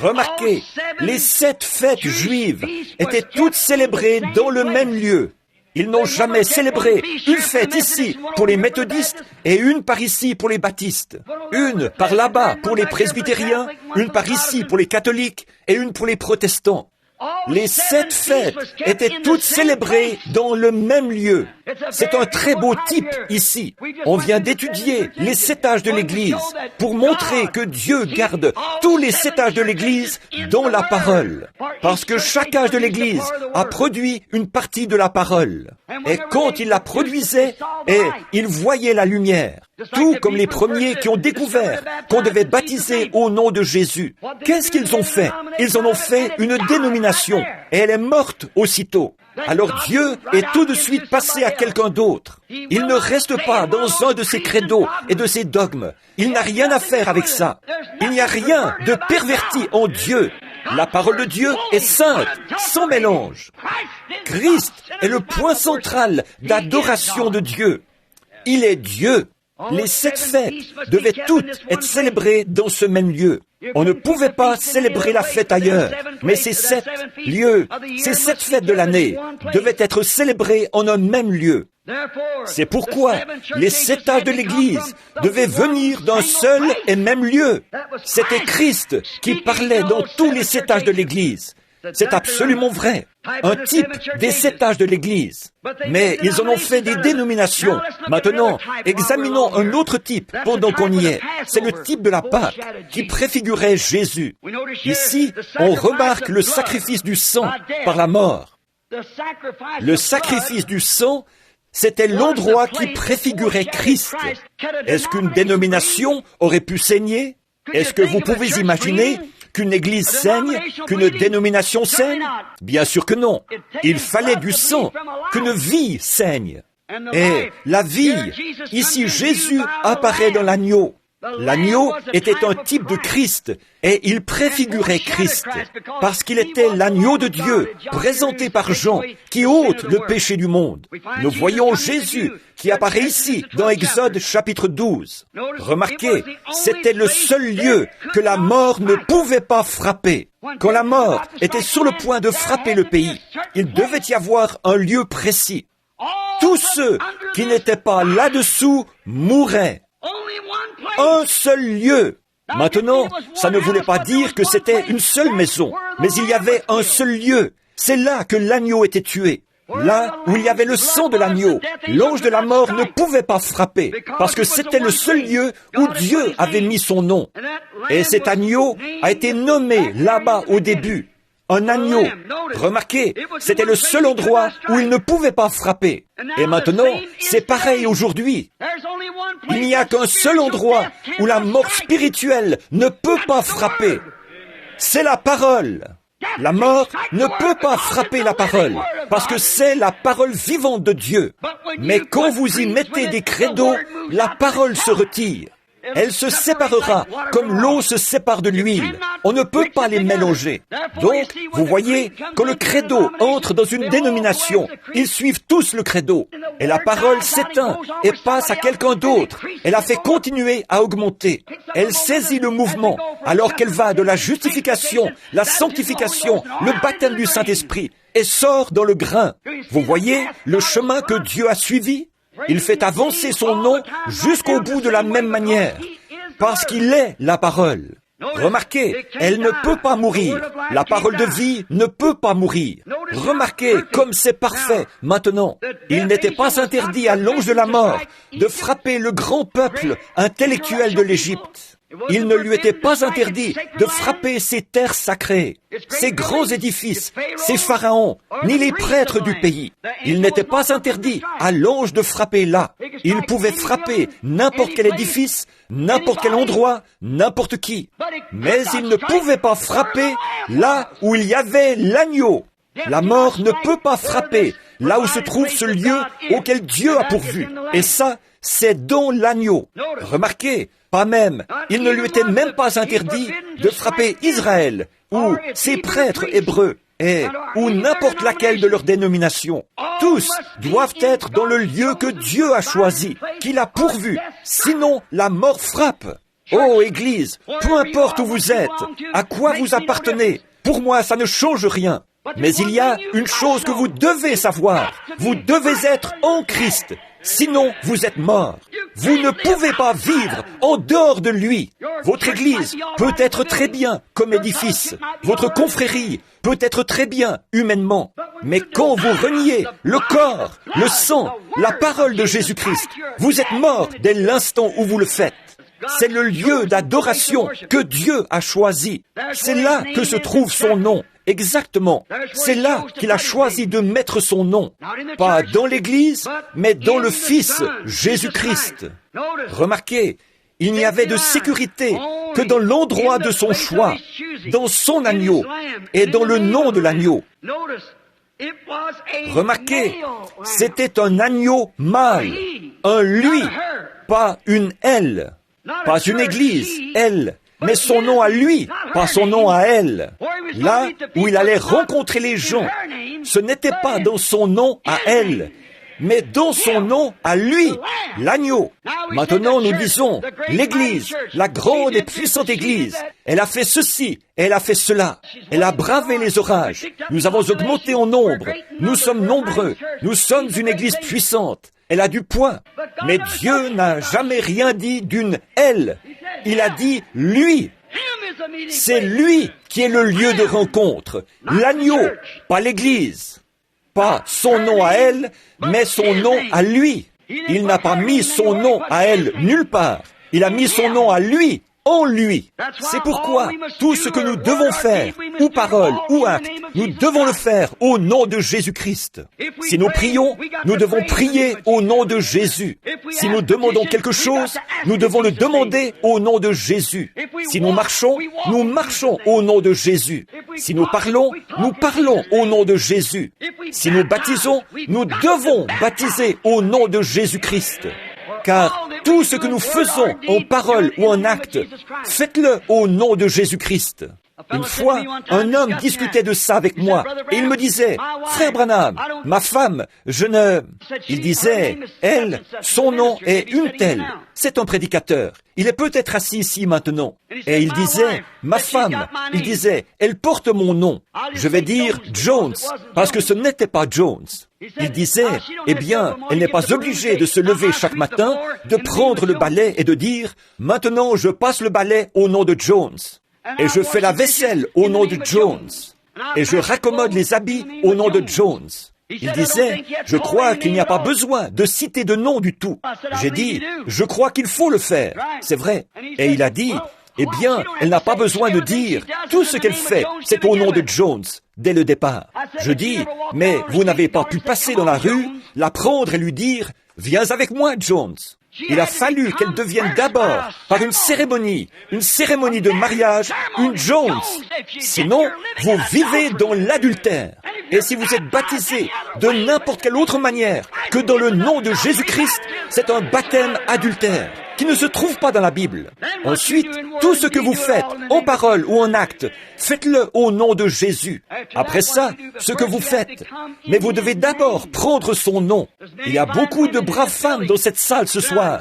Remarquez, les 7 fêtes juives étaient toutes célébrées dans le même lieu. Ils n'ont jamais célébré une fête ici pour les méthodistes et une par ici pour les baptistes. Une par là-bas pour les presbytériens, une par ici pour les catholiques et une pour les protestants. Les 7 fêtes étaient toutes célébrées dans le même lieu. C'est un très beau type ici. On vient d'étudier les 7 âges de l'Église pour montrer que Dieu garde tous les 7 âges de l'Église dans la parole. Parce que chaque âge de l'Église a produit une partie de la parole. Et quand il la produisait, il voyait la lumière. Tout comme les premiers qui ont découvert qu'on devait baptiser au nom de Jésus. Qu'est-ce qu'ils ont fait? Ils en ont fait une dénomination et elle est morte aussitôt. Alors Dieu est tout de suite passé à quelqu'un d'autre. Il ne reste pas dans un de ses credos et de ses dogmes. Il n'a rien à faire avec ça. Il n'y a rien de perverti en Dieu. La parole de Dieu est sainte, sans mélange. Christ est le point central d'adoration de Dieu. Il est Dieu. Les 7 fêtes devaient toutes être célébrées dans ce même lieu. On ne pouvait pas célébrer la fête ailleurs, mais ces 7 lieux, ces 7 fêtes de l'année devaient être célébrées en un même lieu. C'est pourquoi les 7 âges de l'Église devaient venir d'un seul et même lieu. C'était Christ qui parlait dans tous les 7 âges de l'Église. C'est absolument vrai. Un type des 7 âges de l'Église. Mais ils en ont fait des dénominations. Maintenant, examinons un autre type pendant qu'on y est. C'est le type de la Pâque qui préfigurait Jésus. Ici, on remarque le sacrifice du sang par la mort. Le sacrifice du sang, c'était l'endroit qui préfigurait Christ. Est-ce qu'une dénomination aurait pu saigner? Est-ce que vous pouvez imaginer qu'une église saigne, qu'une dénomination saigne? Bien sûr que non. Il fallait du sang, qu'une vie saigne. Et la vie, ici Jésus apparaît dans l'agneau. L'agneau était un type de Christ, et il préfigurait Christ, parce qu'il était l'agneau de Dieu, présenté par Jean, qui ôte le péché du monde. Nous voyons Jésus, qui apparaît ici, dans Exode chapitre 12. Remarquez, c'était le seul lieu que la mort ne pouvait pas frapper. Quand la mort était sur le point de frapper le pays, il devait y avoir un lieu précis. Tous ceux qui n'étaient pas là-dessous mouraient. Un seul lieu. Maintenant, ça ne voulait pas dire que c'était une seule maison, mais il y avait un seul lieu. C'est là que l'agneau était tué. Là où il y avait le sang de l'agneau, l'ange de la mort ne pouvait pas frapper, parce que c'était le seul lieu où Dieu avait mis son nom. Et cet agneau a été nommé là-bas au début. Un agneau. Remarquez, c'était le seul endroit où il ne pouvait pas frapper. Et maintenant, c'est pareil aujourd'hui. Il n'y a qu'un seul endroit où la mort spirituelle ne peut pas frapper. C'est la parole. La mort ne peut pas frapper la parole, parce que c'est la parole vivante de Dieu. Mais quand vous y mettez des credos, la parole se retire. Elle se séparera comme l'eau se sépare de l'huile. On ne peut pas les mélanger. Donc, vous voyez, quand le credo entre dans une dénomination, ils suivent tous le credo. Et la parole s'éteint et passe à quelqu'un d'autre. Elle a fait continuer à augmenter. Elle saisit le mouvement alors qu'elle va de la justification, la sanctification, le baptême du Saint-Esprit et sort dans le grain. Vous voyez le chemin que Dieu a suivi? Il fait avancer son nom jusqu'au bout de la même manière, parce qu'il est la parole. Remarquez, elle ne peut pas mourir. La parole de vie ne peut pas mourir. Remarquez comme c'est parfait maintenant. Il n'était pas interdit à l'ange de la mort de frapper le grand peuple intellectuel de l'Égypte. Il ne lui était pas interdit de frapper ces terres sacrées, ces grands édifices, ces pharaons, ni les prêtres du pays. Il n'était pas interdit à l'ange de frapper là. Il pouvait frapper n'importe quel édifice, n'importe quel endroit, n'importe qui. Mais il ne pouvait pas frapper là où il y avait l'agneau. La mort ne peut pas frapper là où se trouve ce lieu auquel Dieu a pourvu. Et ça, c'est dans l'agneau. Remarquez, pas même, il ne lui était même pas interdit de frapper Israël, ou ses prêtres hébreux, ou n'importe laquelle de leur dénomination. Tous doivent être dans le lieu que Dieu a choisi, qu'il a pourvu, sinon la mort frappe. Oh Église, peu importe où vous êtes, à quoi vous appartenez, pour moi ça ne change rien. Mais il y a une chose que vous devez savoir, vous devez être en Christ, sinon vous êtes mort. Vous ne pouvez pas vivre en dehors de lui. Votre Église peut être très bien comme édifice, votre confrérie peut être très bien humainement, mais quand vous reniez le corps, le sang, la parole de Jésus-Christ, vous êtes mort dès l'instant où vous le faites. C'est le lieu d'adoration que Dieu a choisi. C'est là que se trouve son nom. Exactement. C'est là qu'il a choisi de mettre son nom. Pas dans l'Église, mais dans le Fils, Jésus-Christ. Remarquez, il n'y avait de sécurité que dans l'endroit de son choix, dans son agneau et dans le nom de l'agneau. Remarquez, c'était un agneau mâle, un lui, pas une elle. Pas une église, elle, mais son nom à lui, pas son nom à elle. Là où il allait rencontrer les gens, ce n'était pas dans son nom à elle, mais dans son nom à lui, l'agneau. Maintenant, nous disons, l'Église, la grande et puissante Église, elle a fait ceci, elle a fait cela. Elle a bravé les orages. Nous avons augmenté en nombre. Nous sommes nombreux. Nous sommes une Église puissante. Elle a du poids. Mais Dieu n'a jamais rien dit d'une elle. Il a dit lui. C'est lui qui est le lieu de rencontre. L'agneau, pas l'Église. Pas son nom à elle, mais son nom à lui. Il n'a pas mis son nom à elle nulle part. Il a mis son nom à lui, en lui. C'est pourquoi tout ce que nous devons faire, ou parole, ou acte, nous devons le faire au nom de Jésus-Christ. Si nous prions, nous devons prier au nom de Jésus. Si nous demandons quelque chose, nous devons le demander au nom de Jésus. Si nous marchons au nom de Jésus. Si nous parlons au nom de Jésus. Si nous baptisons, nous devons baptiser au nom de Jésus-Christ. Car tout ce que nous faisons en parole ou en acte, faites-le au nom de Jésus-Christ. Une fois, un homme discutait de ça avec moi, et il me disait, « Frère Branham, ma femme, Il disait, elle, son nom est une telle. C'est un prédicateur. Il est peut-être assis ici maintenant. Et il disait, ma femme, il disait, elle porte mon nom. Je vais dire Jones, parce que ce n'était pas Jones. Il disait, eh bien, elle n'est pas obligée de se lever chaque matin, de prendre le balai et de dire, maintenant je passe le balai au nom de Jones. Et je fais la vaisselle au nom de Jones. Et je raccommode les habits au nom de Jones. Il disait, je crois qu'il n'y a pas besoin de citer de nom du tout. J'ai dit, je crois qu'il faut le faire. C'est vrai. Et il a dit, eh bien, elle n'a pas besoin de dire, tout ce qu'elle fait, c'est au nom de Jones, dès le départ. Je dis, mais vous n'avez pas pu passer dans la rue, la prendre et lui dire, viens avec moi, Jones. Il a fallu qu'elle devienne d'abord, par une cérémonie de mariage, une Jones. Sinon, vous vivez dans l'adultère. Et si vous êtes baptisé de n'importe quelle autre manière que dans le nom de Jésus-Christ, c'est un baptême adultère qui ne se trouve pas dans la Bible. Ensuite, tout ce que vous faites, en parole ou en acte, faites-le au nom de Jésus. Après ça, ce que vous faites. Mais vous devez d'abord prendre son nom. Il y a beaucoup de braves femmes dans cette salle ce soir.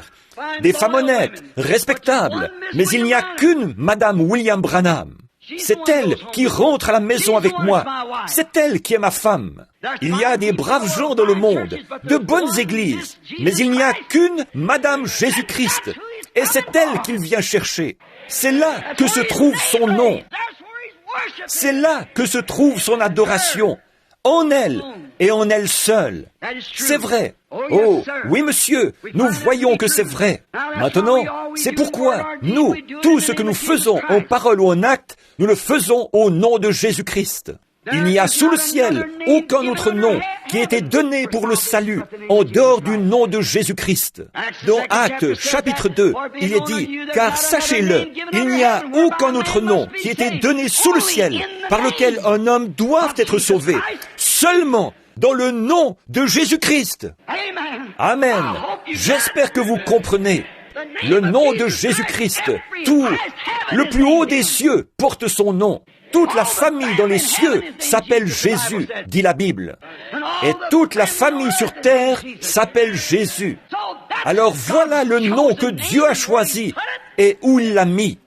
Des femmes honnêtes, respectables. Mais il n'y a qu'une Madame William Branham. C'est elle qui rentre à la maison avec moi. C'est elle qui est ma femme. Il y a des braves gens dans le monde, de bonnes églises, mais il n'y a qu'une Madame Jésus-Christ. Et c'est elle qu'il vient chercher. C'est là que se trouve son nom. C'est là que se trouve son adoration. En elle et en elle seule. C'est vrai. Oh, oui, monsieur, nous voyons que c'est vrai. Maintenant, c'est pourquoi nous, tout ce que nous faisons en parole ou en acte, nous le faisons au nom de Jésus-Christ. Il n'y a sous le ciel aucun autre nom qui ait été donné pour le salut en dehors du nom de Jésus-Christ. Dans Actes chapitre 2, il est dit, car sachez-le, il n'y a aucun autre nom qui ait été donné sous le ciel par lequel un homme doit être sauvé, seulement dans le nom de Jésus-Christ. Amen. J'espère que vous comprenez. Le nom de Jésus-Christ, tout, le plus haut des cieux porte son nom. Toute la famille dans les cieux s'appelle Jésus, dit la Bible. Et toute la famille sur terre s'appelle Jésus. Alors voilà le nom que Dieu a choisi et où il l'a mis.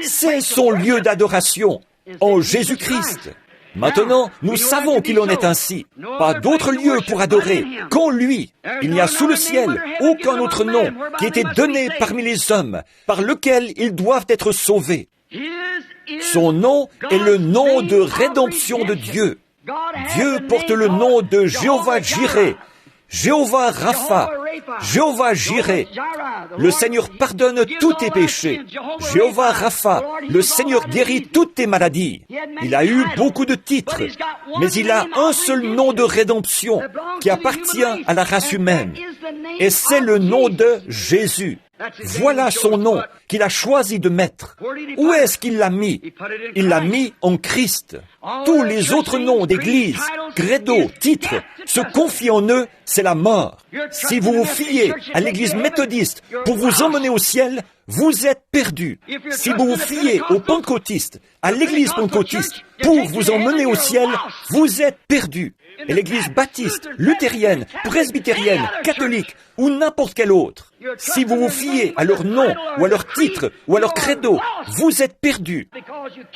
C'est son lieu d'adoration, en Jésus-Christ. Maintenant, nous savons qu'il en est ainsi. Pas d'autre lieu pour adorer qu'en lui. Il n'y a sous le ciel aucun autre nom qui ait été donné parmi les hommes par lequel ils doivent être sauvés. Son nom est le nom de rédemption de Dieu. Dieu porte le nom de Jéhovah Jireh, Jéhovah Rapha, Jéhovah Jireh. Le Seigneur pardonne tous tes péchés. Jéhovah Rapha, le Seigneur guérit toutes tes maladies. Il a eu beaucoup de titres, mais il a un seul nom de rédemption qui appartient à la race humaine. Et c'est le nom de Jésus. Voilà son nom qu'il a choisi de mettre. Où est-ce qu'il l'a mis? Il l'a mis en Christ. Tous les autres noms d'église, credo, titres, se confient en eux, c'est la mort. Si vous vous fiez à l'église méthodiste pour vous emmener au ciel, vous êtes perdus. Si vous vous fiez aux pentecôtistes, à l'église pentecôtiste, pour vous emmener au ciel, vous êtes perdus. Et l'église baptiste, luthérienne, presbytérienne, catholique, ou n'importe quelle autre, si vous vous fiez à leur nom, ou à leur titre, ou à leur credo, vous êtes perdus.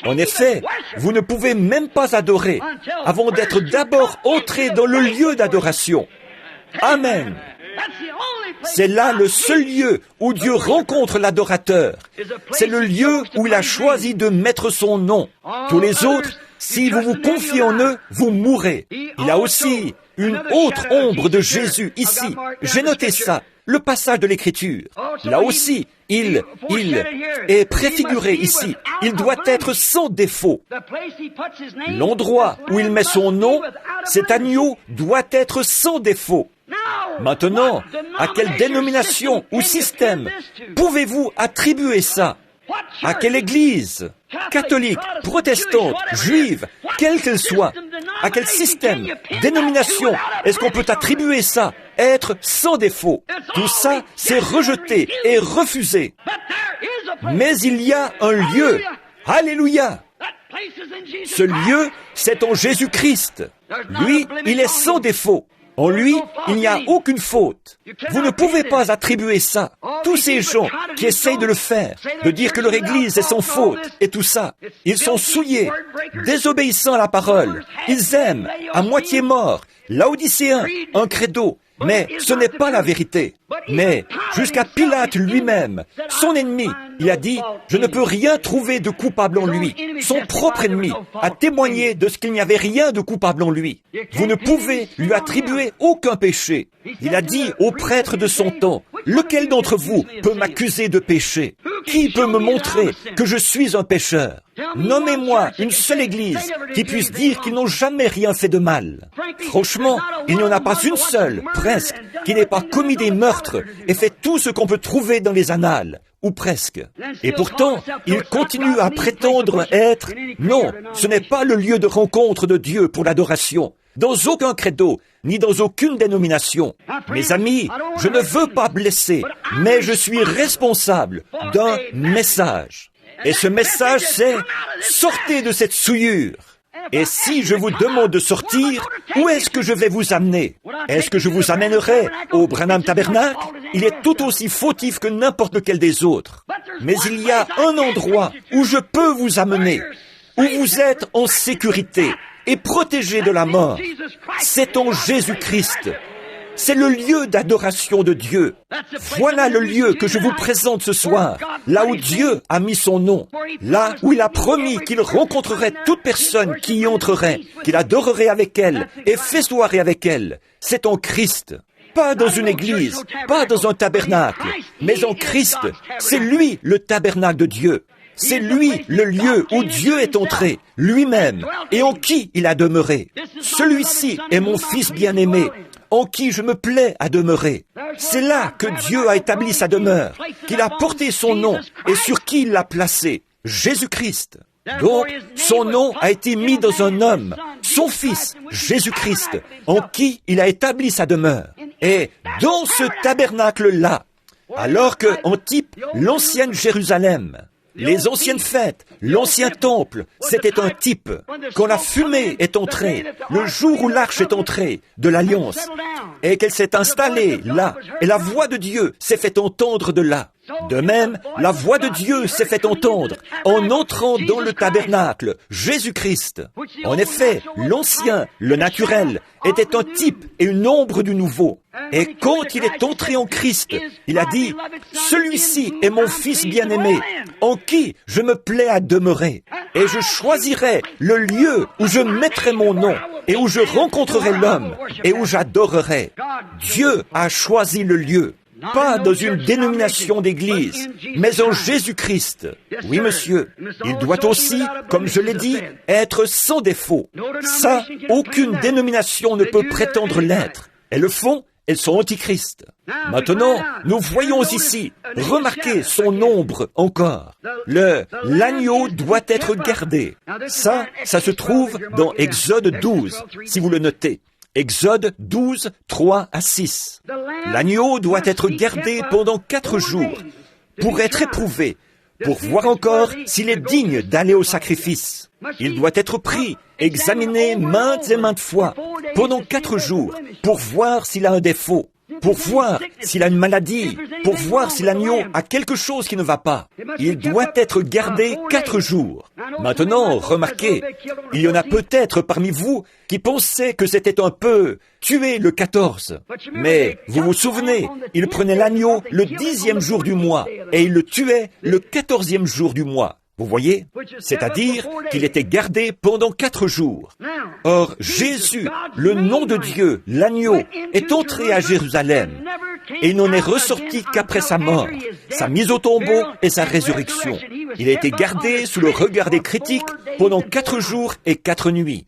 En effet, vous ne pouvez même pas adorer avant d'être d'abord entré dans le lieu d'adoration. Amen. C'est là le seul lieu où Dieu rencontre l'adorateur. C'est le lieu où il a choisi de mettre son nom. Tous les autres, si vous vous confiez en eux, vous mourrez. Il a aussi une autre ombre de Jésus ici. J'ai noté ça, le passage de l'Écriture. Là aussi, il est préfiguré ici. Il doit être sans défaut. L'endroit où il met son nom, cet agneau doit être sans défaut. Maintenant, à quelle dénomination ou système pouvez-vous attribuer ça? À quelle église? Catholique, protestante, juive, quelle qu'elle soit? À quel système, dénomination est-ce qu'on peut attribuer ça? Être sans défaut. Tout ça, c'est rejeté et refusé. Mais il y a un lieu. Alléluia! Ce lieu, c'est en Jésus-Christ. Lui, il est sans défaut. En lui, il n'y a aucune faute. Vous ne pouvez pas attribuer ça. Tous ces gens qui essayent de le faire, de dire que leur Église est sans faute et tout ça, ils sont souillés, désobéissants à la parole. Ils aiment, à moitié morts, Laodicéens, un credo. Mais ce n'est pas la vérité. Mais jusqu'à Pilate lui-même, son ennemi, il a dit, je ne peux rien trouver de coupable en lui. Son propre ennemi a témoigné de ce qu'il n'y avait rien de coupable en lui. Vous ne pouvez lui attribuer aucun péché. Il a dit aux prêtres de son temps, lequel d'entre vous peut m'accuser de péché? Qui peut me montrer que je suis un pécheur? Nommez-moi une seule église qui puisse dire qu'ils n'ont jamais rien fait de mal. Franchement, il n'y en a pas une seule, presque, qui n'ait pas commis des meurtres et fait tout ce qu'on peut trouver dans les annales, ou presque. Et pourtant, il continue à prétendre être... Non, ce n'est pas le lieu de rencontre de Dieu pour l'adoration. Dans aucun credo, ni dans aucune dénomination. Mes amis, je ne veux pas blesser, mais je suis responsable d'un message. Et ce message, c'est « Sortez de cette souillure ». Et si je vous demande de sortir, où est-ce que je vais vous amener? Est-ce que je vous amènerai au Branham Tabernacle? Il est tout aussi fautif que n'importe lequel des autres. Mais il y a un endroit où je peux vous amener, où vous êtes en sécurité et protégé de la mort. C'est en Jésus-Christ. C'est le lieu d'adoration de Dieu. Voilà le lieu que je vous présente ce soir, là où Dieu a mis son nom, là où il a promis qu'il rencontrerait toute personne qui y entrerait, qu'il adorerait avec elle et festoierait avec elle. C'est en Christ. Pas dans une église, pas dans un tabernacle, mais en Christ. C'est lui le tabernacle de Dieu. C'est lui le lieu où Dieu est entré, lui-même, et en qui il a demeuré. Celui-ci est mon Fils bien-aimé, en qui je me plais à demeurer. C'est là que Dieu a établi sa demeure, qu'il a porté son nom et sur qui il l'a placé, Jésus-Christ. Donc, son nom a été mis dans un homme, son Fils, Jésus-Christ, en qui il a établi sa demeure. Et dans ce tabernacle-là, alors que, en type, l'ancienne Jérusalem, les anciennes fêtes, l'ancien temple, c'était un type. Quand la fumée est entrée, le jour où l'arche est entrée de l'Alliance, et qu'elle s'est installée là, et la voix de Dieu s'est fait entendre de là. De même, la voix de Dieu s'est fait entendre en entrant dans le tabernacle, Jésus-Christ. En effet, l'ancien, le naturel, était un type et une ombre du nouveau. Et quand il est entré en Christ, il a dit, « Celui-ci est mon Fils bien-aimé, en qui je me plais à demeurer. Et je choisirai le lieu où je mettrai mon nom, et où je rencontrerai l'homme, et où j'adorerai. » Dieu a choisi le lieu. Pas dans une dénomination d'église, mais en Jésus-Christ. Oui, monsieur. Il doit aussi, comme je l'ai dit, être sans défaut. Ça, aucune dénomination ne peut prétendre l'être. Elles le font, elles sont antichrist. Maintenant, nous voyons ici, remarquez son ombre encore. L'agneau doit être gardé. Ça se trouve dans Exode 12, si vous le notez. Exode 12, 3 à 6. L'agneau doit être gardé pendant 4 jours. pour être éprouvé, pour voir encore s'il est digne d'aller au sacrifice. Il doit être pris, examiné maintes et maintes fois, pendant 4 jours, pour voir s'il a un défaut, pour voir s'il a une maladie, pour voir si l'agneau a quelque chose qui ne va pas. Il doit être gardé 4 jours. Maintenant, remarquez, il y en a peut-être parmi vous qui pensaient que c'était un peu tuer le 14. Mais, vous vous souvenez, il prenait l'agneau le 10e jour du mois et il le tuait le 14e jour du mois. Vous voyez? C'est-à-dire qu'il était gardé pendant 4 jours. Or, Jésus, le nom de Dieu, l'agneau, est entré à Jérusalem et il n'en est ressorti qu'après sa mort, sa mise au tombeau et sa résurrection. Il a été gardé sous le regard des critiques pendant 4 jours et 4 nuits.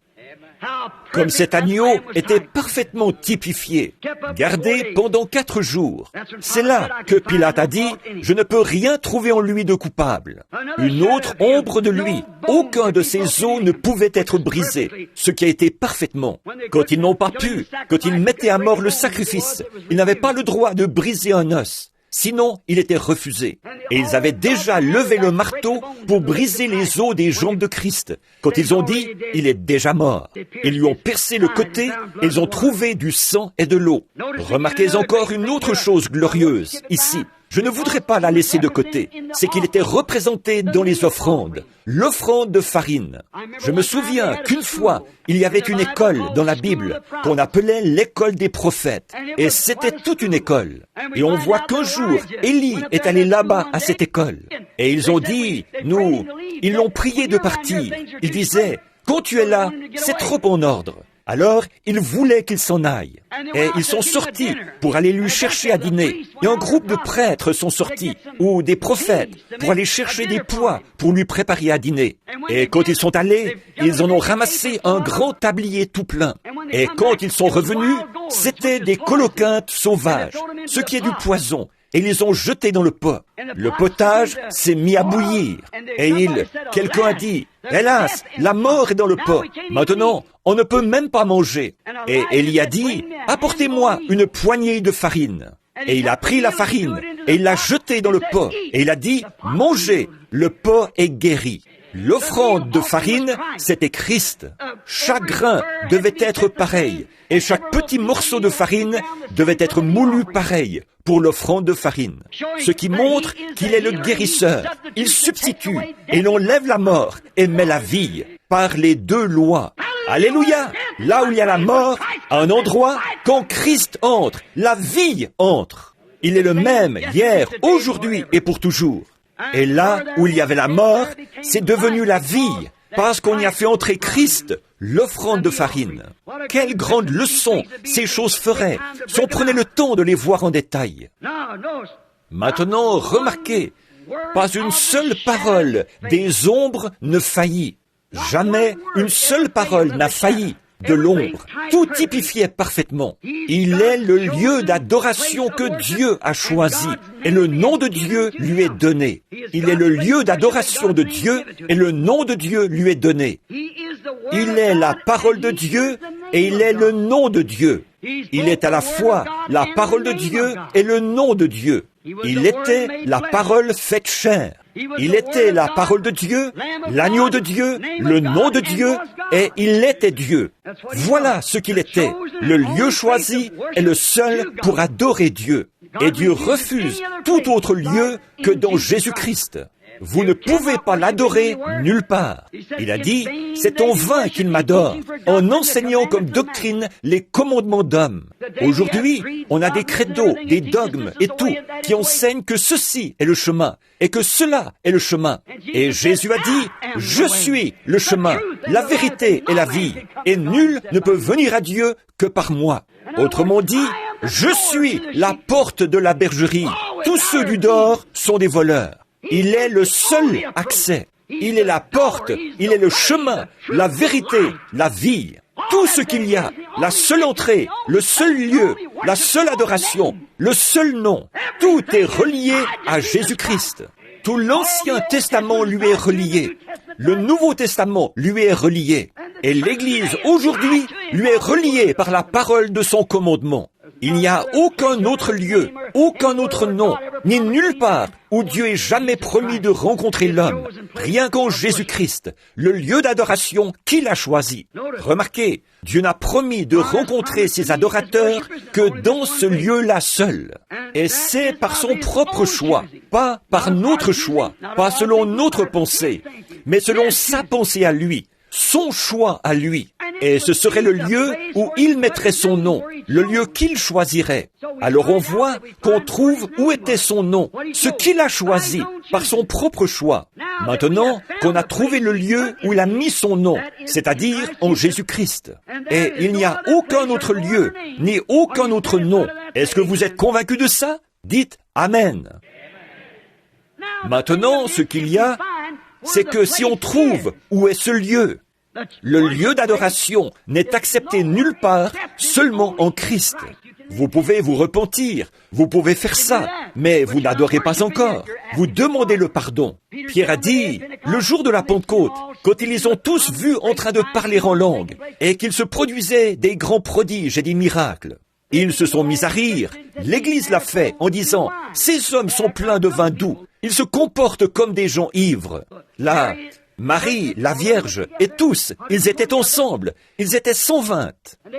Comme cet agneau était parfaitement typifié, gardé pendant 4 jours. C'est là que Pilate a dit, « Je ne peux rien trouver en lui de coupable. » Une autre ombre de lui, aucun de ses os ne pouvait être brisé, ce qui a été parfaitement. Quand ils n'ont pas pu, quand ils mettaient à mort le sacrifice, ils n'avaient pas le droit de briser un os. Sinon, il était refusé. Et ils avaient déjà levé le marteau pour briser les os des jambes de Christ. Quand ils ont dit, il est déjà mort. Ils lui ont percé le côté et ils ont trouvé du sang et de l'eau. Remarquez encore une autre chose glorieuse, ici. Je ne voudrais pas la laisser de côté. C'est qu'il était représenté dans les offrandes. L'offrande de farine. Je me souviens qu'une fois, il y avait une école dans la Bible qu'on appelait l'école des prophètes. Et c'était toute une école. Et on voit qu'un jour, Élie est allé là-bas à cette école. Et ils ont dit, ils l'ont prié de partir. Ils disaient, quand tu es là, c'est trop en ordre. Alors, ils voulaient qu'il s'en aille. Et ils sont sortis pour aller lui chercher à dîner. Et un groupe de prêtres sont sortis, ou des prophètes, pour aller chercher des pois pour lui préparer à dîner. Et quand ils sont allés, ils en ont ramassé un grand tablier tout plein. Et quand ils sont revenus, c'était des coloquintes sauvages, ce qui est du poison. Et ils les ont jetés dans le pot. Le potage s'est mis à bouillir. Et quelqu'un a dit, hélas, la mort est dans le pot. Maintenant, on ne peut même pas manger. Et Élie a dit, apportez-moi une poignée de farine. Et il a pris la farine et il l'a jetée dans le pot. Et il a dit, mangez, le pot est guéri. L'offrande de farine, c'était Christ. Chaque grain devait être pareil. Et chaque petit morceau de farine devait être moulu pareil pour l'offrande de farine. Ce qui montre qu'il est le guérisseur. Il substitue et il enlève la mort et met la vie par les 2 lois. Alléluia! Là où il y a la mort, à un endroit, quand Christ entre, la vie entre. Il est le même hier, aujourd'hui et pour toujours. Et là où il y avait la mort, c'est devenu la vie, parce qu'on y a fait entrer Christ, l'offrande de farine. Quelle grande leçon ces choses feraient si on prenait le temps de les voir en détail. Maintenant, remarquez, pas une seule parole des ombres ne faillit. Jamais une seule parole n'a failli de l'ombre. Tout typifiait parfaitement. Il est le lieu d'adoration que Dieu a choisi et le nom de Dieu lui est donné. Il est le lieu d'adoration de Dieu et le nom de Dieu lui est donné. Il est la parole de Dieu et il est le nom de Dieu. Il est à la fois la parole de Dieu et le nom de Dieu. Il était la parole faite chair. Il était la parole de Dieu, l'agneau de Dieu, le nom de Dieu, et il était Dieu. Voilà ce qu'il était, le lieu choisi et le seul pour adorer Dieu. Et Dieu refuse tout autre lieu que dans Jésus-Christ. Vous ne pouvez pas l'adorer nulle part. Il a dit, c'est en vain qu'il m'adore, en enseignant comme doctrine les commandements d'hommes. Aujourd'hui, on a des credos, des dogmes et tout, qui enseignent que ceci est le chemin, et que cela est le chemin. Et Jésus a dit, je suis le chemin, la vérité et la vie, et nul ne peut venir à Dieu que par moi. Autrement dit, je suis la porte de la bergerie. Tous ceux du dehors sont des voleurs. Il est le seul accès. Il est la porte, il est le chemin, la vérité, la vie. Tout ce qu'il y a, la seule entrée, le seul lieu, la seule adoration, le seul nom, tout est relié à Jésus-Christ. Tout l'Ancien Testament lui est relié. Le Nouveau Testament lui est relié. Et l'Église, aujourd'hui, lui est reliée par la parole de son commandement. Il n'y a aucun autre lieu aucun autre nom, ni nulle part, où Dieu ait jamais promis de rencontrer l'homme. Rien qu'en Jésus-Christ, le lieu d'adoration qu'il a choisi. Remarquez, Dieu n'a promis de rencontrer ses adorateurs que dans ce lieu-là seul. Et c'est par son propre choix, pas par notre choix, pas selon notre pensée, mais selon sa pensée à lui, son choix à lui. Et ce serait le lieu où il mettrait son nom, le lieu qu'il choisirait. Alors on voit qu'on trouve où était son nom, ce qu'il a choisi par son propre choix. Maintenant qu'on a trouvé le lieu où il a mis son nom, c'est-à-dire en Jésus-Christ. Et il n'y a aucun autre lieu, ni aucun autre nom. Est-ce que vous êtes convaincus de ça? Dites Amen. Maintenant, ce qu'il y a, c'est que si on trouve où est ce lieu, le lieu d'adoration n'est accepté nulle part, seulement en Christ. Vous pouvez vous repentir, vous pouvez faire ça, mais vous n'adorez pas encore. Vous demandez le pardon. Pierre a dit, le jour de la Pentecôte, quand ils les ont tous vus en train de parler en langue, et qu'il se produisait des grands prodiges et des miracles, ils se sont mis à rire. L'Église l'a fait en disant, ces hommes sont pleins de vin doux. Ils se comportent comme des gens ivres. Là, Marie, la Vierge, et tous, ils étaient ensemble, ils étaient 120,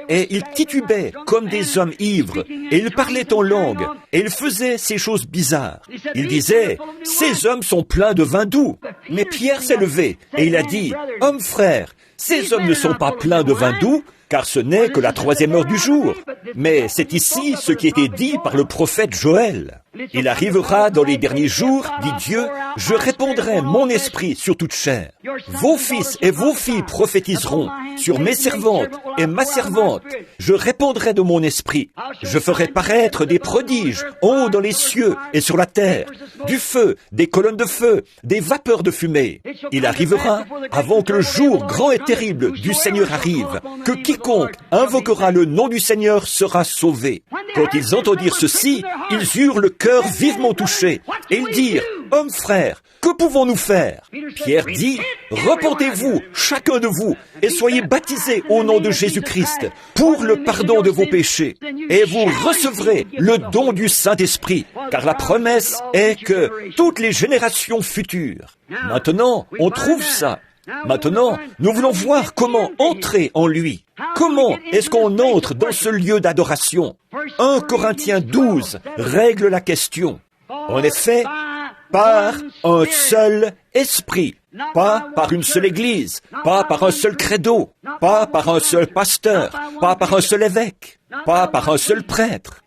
et ils titubaient comme des hommes ivres, et ils parlaient en langue, et ils faisaient ces choses bizarres. Ils disaient, ces hommes sont pleins de vin doux. Mais Pierre s'est levé, et il a dit, hommes frères, ces hommes ne sont pas pleins de vin doux, car ce n'est que la 3e heure du jour. Mais c'est ici ce qui était dit par le prophète Joël. Il arrivera dans les derniers jours, dit Dieu, je répandrai mon esprit sur toute chair. Vos fils et vos filles prophétiseront sur mes servantes et ma servante. Je répandrai de mon esprit. Je ferai paraître des prodiges en haut dans les cieux et sur la terre, du feu, des colonnes de feu, des vapeurs de fumée. Il arrivera avant que le jour grand et terrible du Seigneur arrive, que quiconque invoquera le nom du Seigneur sera sauvé. Quand ils entendirent ceci, ils eurent le cœur vivement touché, et ils dirent, « Hommes frères, que pouvons-nous faire ?» Pierre dit, « Repentez-vous, chacun de vous, et soyez baptisés au nom de Jésus-Christ, pour le pardon de vos péchés, et vous recevrez le don du Saint-Esprit, car la promesse est que toutes les générations futures. » Maintenant, on trouve ça. Maintenant, nous voulons voir comment entrer en lui. Comment est-ce qu'on entre dans ce lieu d'adoration? 1 Corinthiens 12 règle la question. En effet, par un seul esprit, pas par une seule église, pas par un seul credo, pas par un seul pasteur, pas par un seul évêque, pas par un seul prêtre,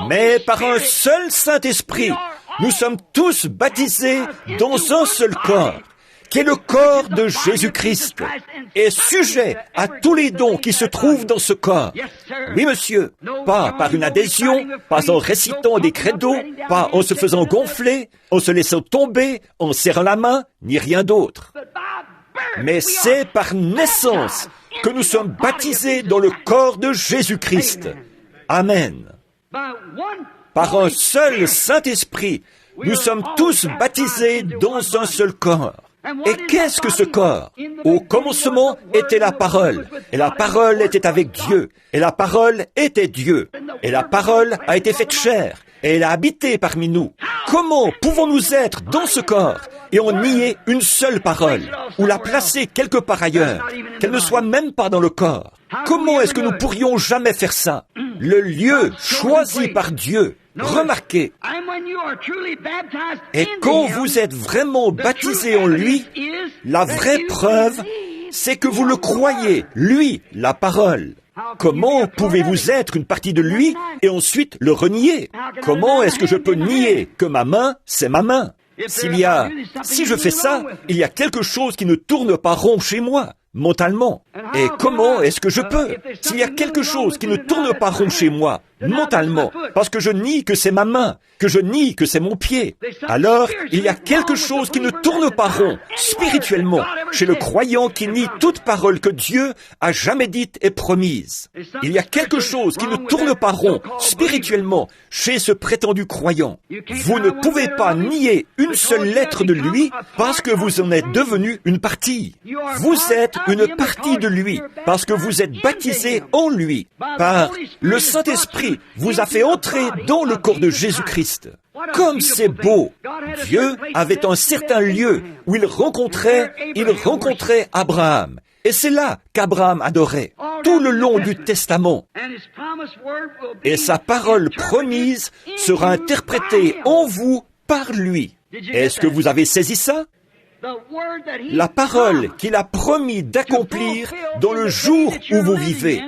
mais par un seul Saint-Esprit. Nous sommes tous baptisés dans un seul corps, qui est le corps de Jésus-Christ, est sujet à tous les dons qui se trouvent dans ce corps. Oui, monsieur, pas par une adhésion, pas en récitant des credos, pas en se faisant gonfler, en se laissant tomber, en serrant la main, ni rien d'autre. Mais c'est par naissance que nous sommes baptisés dans le corps de Jésus-Christ. Amen. Par un seul Saint-Esprit, nous sommes tous baptisés dans un seul corps. Et qu'est-ce que ce corps? Au commencement était la parole, et la parole était avec Dieu, et la parole était Dieu, et la parole a été faite chair, et elle a habité parmi nous. Comment pouvons-nous être dans ce corps et en nier une seule parole, ou la placer quelque part ailleurs, qu'elle ne soit même pas dans le corps? Comment est-ce que nous pourrions jamais faire ça? Le lieu choisi par Dieu. Remarquez, et quand vous êtes vraiment baptisé en lui, la vraie preuve, c'est que vous le croyez, lui, la parole. Comment pouvez-vous être une partie de lui et ensuite le renier? Comment est-ce que je peux nier que ma main, c'est ma main? Si je fais ça, il y a quelque chose qui ne tourne pas rond chez moi, mentalement. Et comment est-ce que je peux? S'il y a quelque chose qui ne tourne pas rond chez moi, mentalement, parce que je nie que c'est ma main, que je nie que c'est mon pied, alors il y a quelque chose qui ne tourne pas rond, spirituellement, chez le croyant qui nie toute parole que Dieu a jamais dite et promise. Il y a quelque chose qui ne tourne pas rond, spirituellement, chez ce prétendu croyant. Vous ne pouvez pas nier une seule lettre de lui parce que vous en êtes devenu une partie. Vous êtes une partie de lui parce que vous êtes baptisé en lui par le Saint-Esprit lui vous a fait entrer dans le corps de Jésus-Christ. Comme c'est beau! Dieu avait un certain lieu où il rencontrait Abraham. Et c'est là qu'Abraham adorait, tout le long du Testament. Et sa parole promise sera interprétée en vous par lui. Est-ce que vous avez saisi ça? La parole qu'il a promis d'accomplir dans le jour où vous vivez.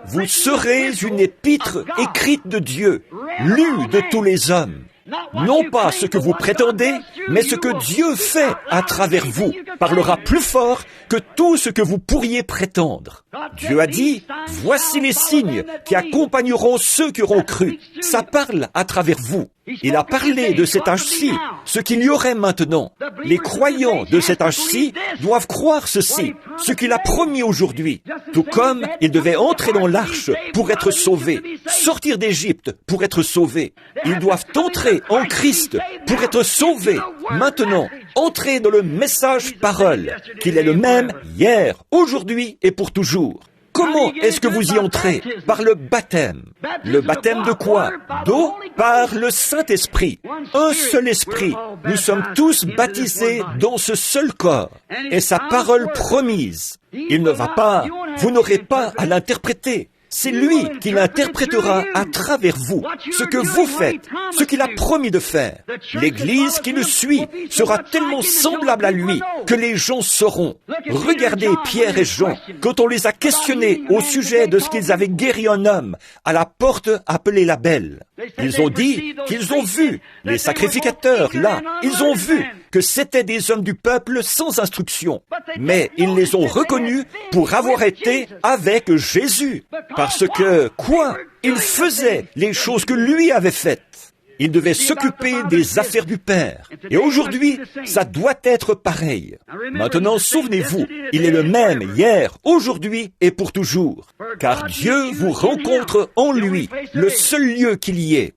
Vous serez une épître écrite de Dieu, lue de tous les hommes. Non pas ce que vous prétendez, mais ce que Dieu fait à travers vous parlera plus fort que tout ce que vous pourriez prétendre. Dieu a dit, voici les signes qui accompagneront ceux qui auront cru. Ça parle à travers vous. Il a parlé de cet âge-ci, ce qu'il y aurait maintenant. Les croyants de cet âge-ci doivent croire ceci, ce qu'il a promis aujourd'hui. Tout comme ils devaient entrer dans l'arche pour être sauvés, sortir d'Égypte pour être sauvés. Ils doivent entrer en Christ pour être sauvés. Maintenant, entrer dans le message parole, qu'il est le même hier, aujourd'hui et pour toujours. Comment est-ce que vous y entrez? Par le baptême. Le baptême de quoi? D'eau? Par le Saint-Esprit. Un seul esprit. Nous sommes tous baptisés dans ce seul corps. Et sa parole promise. Il ne va pas, vous n'aurez pas à l'interpréter. C'est lui qui l'interprétera à travers vous, ce que vous faites, ce qu'il a promis de faire. L'Église qui le suit sera tellement semblable à lui que les gens sauront. Regardez Pierre et Jean, quand on les a questionnés au sujet de ce qu'ils avaient guéri un homme à la porte appelée la Belle. Ils ont dit qu'ils ont vu les sacrificateurs là, ils ont vu que c'étaient des hommes du peuple sans instruction. Mais ils les ont reconnus pour avoir été avec Jésus. Parce que, quoi? Il faisait les choses que lui avait faites. Il devait s'occuper des affaires du Père. Et aujourd'hui, ça doit être pareil. Maintenant, souvenez-vous, il est le même hier, aujourd'hui et pour toujours. Car Dieu vous rencontre en lui, le seul lieu qu'il y ait.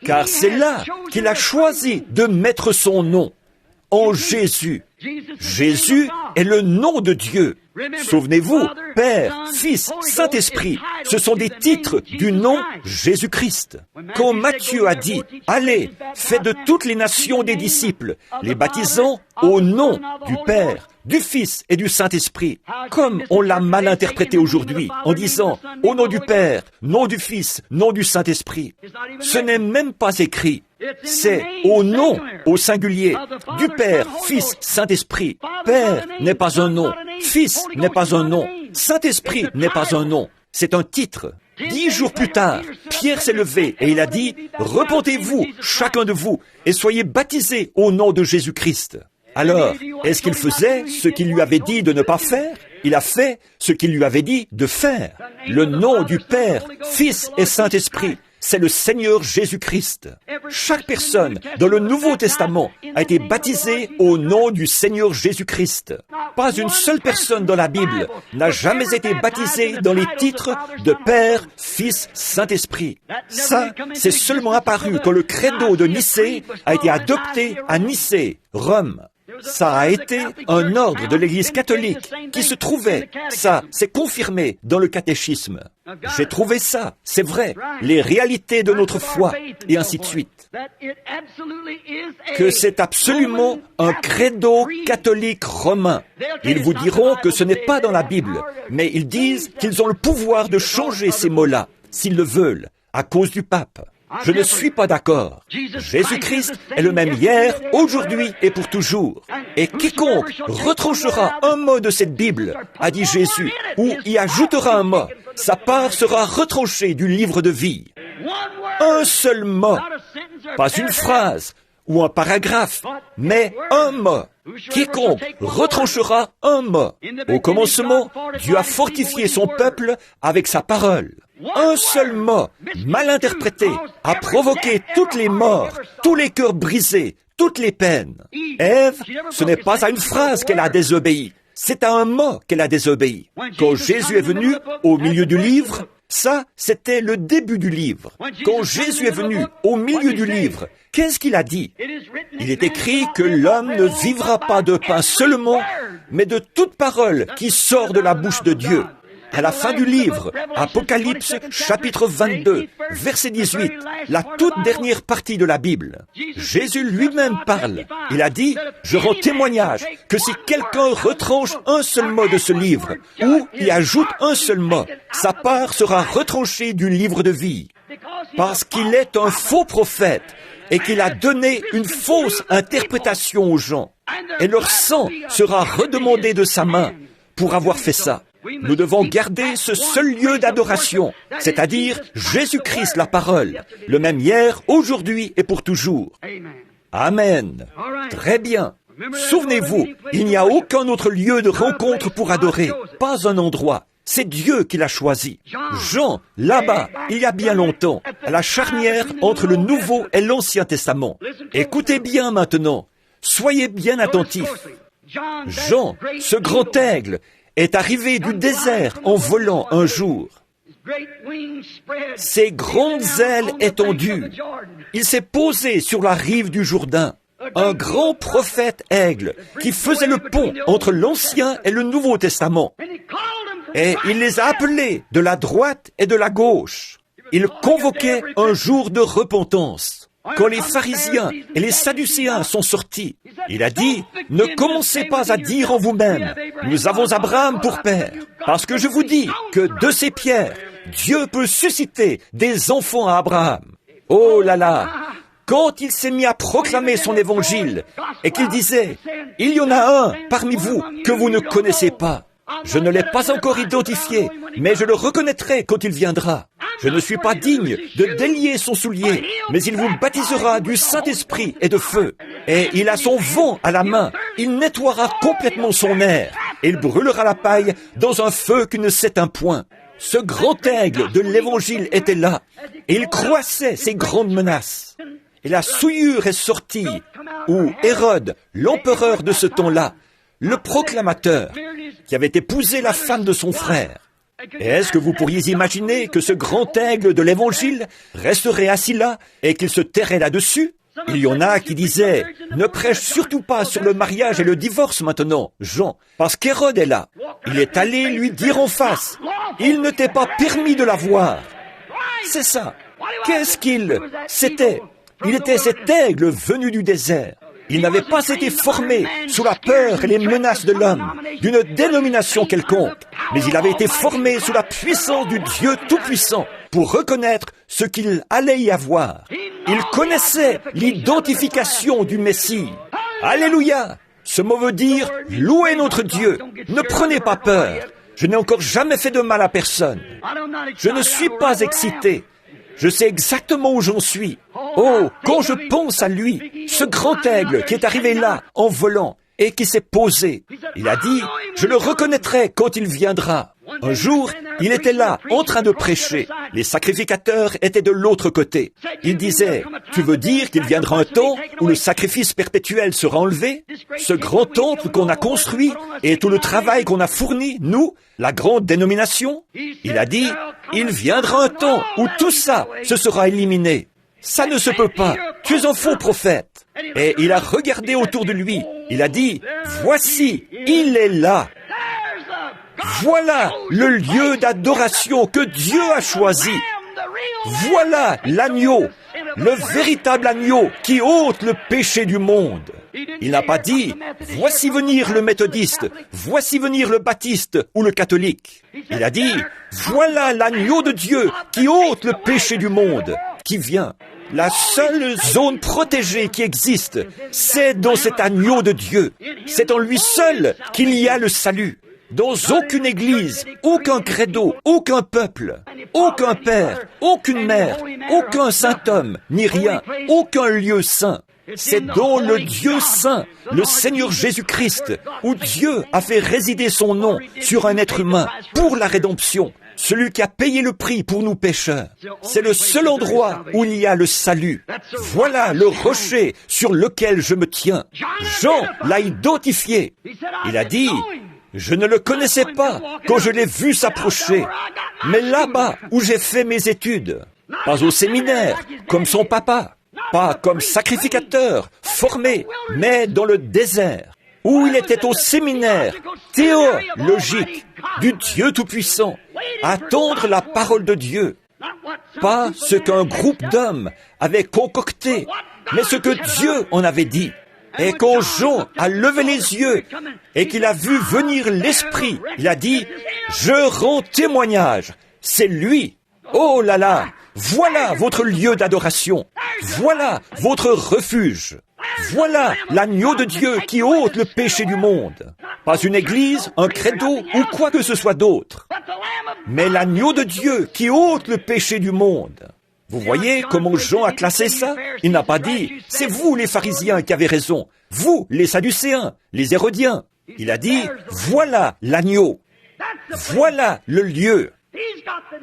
Car c'est là qu'il a choisi de mettre son nom, en Jésus. Jésus est le nom de Dieu. Souvenez-vous, Père, Fils, Saint-Esprit, ce sont des titres du nom Jésus-Christ. Quand Matthieu a dit, « Allez, faites de toutes les nations des disciples, les baptisant au nom du Père, du Fils et du Saint-Esprit. » Comme on l'a mal interprété aujourd'hui, en disant, « Au nom du Père, nom du Fils, nom du Saint-Esprit. » Ce n'est même pas écrit. C'est au nom, au singulier, du Père, Fils, Saint-Esprit. Père n'est pas un nom, Fils n'est pas un nom, Saint-Esprit n'est pas un nom, c'est un titre. 10 jours plus tard, Pierre s'est levé et il a dit, « Repentez-vous, chacun de vous, et soyez baptisés au nom de Jésus-Christ. » Alors, est-ce qu'il faisait ce qu'il lui avait dit de ne pas faire? Il a fait ce qu'il lui avait dit de faire. Le nom du Père, Fils et Saint-Esprit, c'est le Seigneur Jésus-Christ. Chaque personne dans le Nouveau Testament a été baptisée au nom du Seigneur Jésus-Christ. Pas une seule personne dans la Bible n'a jamais été baptisée dans les titres de Père, Fils, Saint-Esprit. Ça, c'est seulement apparu quand le credo de Nicée a été adopté à Nicée, Rome. Ça a été un ordre de l'Église catholique qui se trouvait. Ça, c'est confirmé dans le catéchisme. J'ai trouvé ça, c'est vrai, les réalités de notre foi, et ainsi de suite. Que c'est absolument un credo catholique romain. Ils vous diront que ce n'est pas dans la Bible, mais ils disent qu'ils ont le pouvoir de changer ces mots-là, s'ils le veulent, à cause du pape. Je ne suis pas d'accord. Jésus-Christ est le même hier, aujourd'hui et pour toujours. Et quiconque retranchera un mot de cette Bible, a dit Jésus, ou y ajoutera un mot, sa part sera retranchée du livre de vie. Un seul mot, pas une phrase ou un paragraphe, mais un mot. Quiconque retranchera un mot. Au commencement, Dieu a fortifié son peuple avec sa parole. Un seul mot, mal interprété, a provoqué toutes les morts, tous les cœurs brisés, toutes les peines. Ève, ce n'est pas à une phrase qu'elle a désobéi, c'est à un mot qu'elle a désobéi. Quand Jésus est venu au milieu du livre, ça, c'était le début du livre. Quand Jésus est venu au milieu du livre, qu'est-ce qu'il a dit? Il est écrit que l'homme ne vivra pas de pain seulement, mais de toute parole qui sort de la bouche de Dieu. à la fin du livre, Apocalypse chapitre 22, verset 18, la toute dernière partie de la Bible. Jésus lui-même parle. Il a dit, « Je rends témoignage que si quelqu'un retranche un seul mot de ce livre, ou y ajoute un seul mot, sa part sera retranchée du livre de vie. » Parce qu'il est un faux prophète et qu'il a donné une fausse interprétation aux gens. Et leur sang sera redemandé de sa main pour avoir fait ça. Nous devons garder ce seul lieu d'adoration, c'est-à-dire Jésus-Christ la parole, le même hier, aujourd'hui et pour toujours. Amen. Très bien. Souvenez-vous, il n'y a aucun autre lieu de rencontre pour adorer, pas un endroit. C'est Dieu qui l'a choisi. Jean, là-bas, il y a bien longtemps, à la charnière entre le Nouveau et l'Ancien Testament. Écoutez bien maintenant. Soyez bien attentifs. Jean, ce grand aigle, est arrivé du désert en volant un jour. Ses grandes ailes étendues, il s'est posé sur la rive du Jourdain. Un grand prophète aigle qui faisait le pont entre l'Ancien et le Nouveau Testament. Et il les a appelés de la droite et de la gauche. Il convoquait un jour de repentance. Quand les pharisiens et les sadducéens sont sortis, il a dit, « Ne commencez pas à dire en vous-même, nous avons Abraham pour père, parce que je vous dis que de ces pierres, Dieu peut susciter des enfants à Abraham. » Oh là là! Quand il s'est mis à proclamer son évangile et qu'il disait, « Il y en a un parmi vous que vous ne connaissez pas. Je ne l'ai pas encore identifié, mais je le reconnaîtrai quand il viendra. Je ne suis pas digne de délier son soulier, mais il vous baptisera du Saint-Esprit et de feu. Et il a son vent à la main, il nettoiera complètement son air, et il brûlera la paille dans un feu qui ne s'éteint point. » Ce grand aigle de l'Évangile était là, et il croissait ses grandes menaces. Et la souillure est sortie, où Hérode, l'empereur de ce temps-là, le proclamateur, qui avait épousé la femme de son frère. Et est-ce que vous pourriez imaginer que ce grand aigle de l'Évangile resterait assis là et qu'il se tairait là-dessus? Il y en a qui disaient, ne prêche surtout pas sur le mariage et le divorce maintenant, Jean, parce qu'Hérode est là. Il est allé lui dire en face, il ne t'est pas permis de la voir. C'est ça. Qu'est-ce qu'il... C'était... Il était cet aigle venu du désert. Il n'avait pas été formé sous la peur et les menaces de l'homme, d'une dénomination quelconque, mais il avait été formé sous la puissance du Dieu Tout-Puissant pour reconnaître ce qu'il allait y avoir. Il connaissait l'identification du Messie. Alléluia! Ce mot veut dire « Louez notre Dieu ». Ne prenez pas peur. Je n'ai encore jamais fait de mal à personne. Je ne suis pas excité. Je sais exactement où j'en suis. Oh, quand je pense à lui, ce grand aigle qui est arrivé là, en volant, et qui s'est posé, il a dit, je le reconnaîtrai quand il viendra. Un jour, il était là, en train de prêcher. Les sacrificateurs étaient de l'autre côté. Il disait, tu veux dire qu'il viendra un temps où le sacrifice perpétuel sera enlevé? Ce grand temple qu'on a construit et tout le travail qu'on a fourni, nous, la grande dénomination? Il a dit, il viendra un temps où tout ça se sera éliminé. Ça ne se peut pas. Tu es un faux prophète. Et il a regardé autour de lui. Il a dit, voici, il est là. Voilà le lieu d'adoration que Dieu a choisi. Voilà l'agneau, le véritable agneau qui ôte le péché du monde. Il n'a pas dit, voici venir le méthodiste, voici venir le baptiste ou le catholique. Il a dit, voilà l'agneau de Dieu qui ôte le péché du monde, qui vient. La seule zone protégée qui existe, c'est dans cet agneau de Dieu. C'est en lui seul qu'il y a le salut. Dans aucune église, aucun credo, aucun peuple, aucun père, aucune mère, aucun saint homme, ni rien, aucun lieu saint. C'est dans le Dieu saint, le Seigneur Jésus-Christ, où Dieu a fait résider son nom sur un être humain pour la rédemption. Celui qui a payé le prix pour nous pécheurs. C'est le seul endroit où il y a le salut. Voilà le rocher sur lequel je me tiens. Jean l'a identifié. Il a dit, je ne le connaissais pas quand je l'ai vu s'approcher, mais là-bas où j'ai fait mes études, pas au séminaire, comme son papa, pas comme sacrificateur, formé, mais dans le désert, où il était au séminaire théologique du Dieu Tout-Puissant, attendre la parole de Dieu. Pas ce qu'un groupe d'hommes avait concocté, mais ce que Dieu en avait dit. Et quand Jean a levé les yeux et qu'il a vu venir l'Esprit, il a dit, « Je rends témoignage, c'est lui. Oh là là, voilà votre lieu d'adoration. Voilà votre refuge. Voilà l'agneau de Dieu qui ôte le péché du monde. Pas une église, un credo ou quoi que ce soit d'autre. Mais l'agneau de Dieu qui ôte le péché du monde. » Vous voyez comment Jean a classé ça? Il n'a pas dit, c'est vous les pharisiens qui avez raison, vous les sadducéens, les hérodiens. Il a dit, voilà l'agneau, voilà le lieu.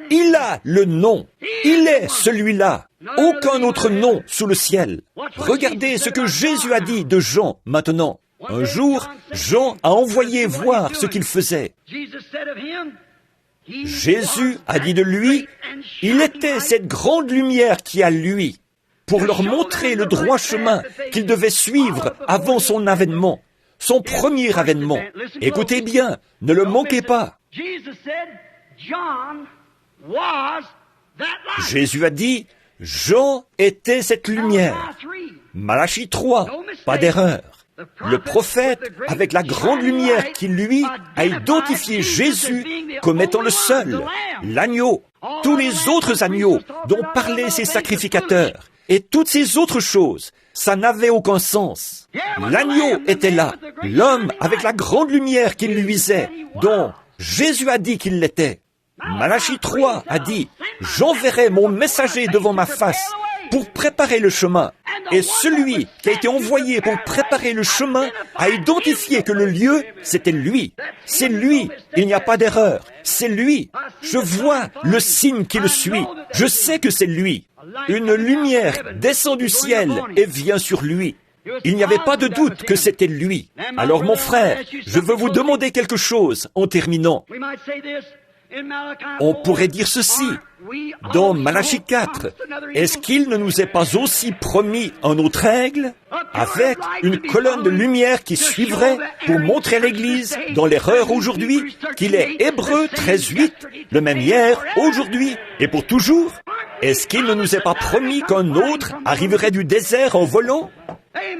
Il a le nom, il est celui-là, aucun autre nom sous le ciel. Regardez ce que Jésus a dit de Jean maintenant. Un jour, Jean a envoyé voir ce qu'il faisait. Jésus a dit de lui, il était cette grande lumière qui a lui, pour leur montrer le droit chemin qu'ils devaient suivre avant son avènement, son premier avènement. Écoutez bien, ne le manquez pas. Jésus a dit, Jean était cette lumière. Malachie 3, pas d'erreur. Le prophète, avec la grande lumière qui lui a identifié Jésus comme étant le seul, l'agneau, tous les autres agneaux dont parlaient ces sacrificateurs, et toutes ces autres choses, ça n'avait aucun sens. L'agneau était là, l'homme avec la grande lumière qui luisait, dont Jésus a dit qu'il l'était. Malachie 3 a dit, « J'enverrai mon messager devant ma face pour préparer le chemin. » Et celui qui a été envoyé pour préparer le chemin a identifié que le lieu, c'était lui. C'est lui, il n'y a pas d'erreur. C'est lui. Je vois le signe qui le suit. Je sais que c'est lui. Une lumière descend du ciel et vient sur lui. Il n'y avait pas de doute que c'était lui. Alors mon frère, je veux vous demander quelque chose en terminant. On pourrait dire ceci, dans Malachie 4, est-ce qu'il ne nous est pas aussi promis un autre aigle, avec une colonne de lumière qui suivrait pour montrer à l'Église, dans l'erreur aujourd'hui, qu'il est Hébreux 13:8, le même hier, aujourd'hui et pour toujours? Est-ce qu'il ne nous est pas promis qu'un autre arriverait du désert en volant?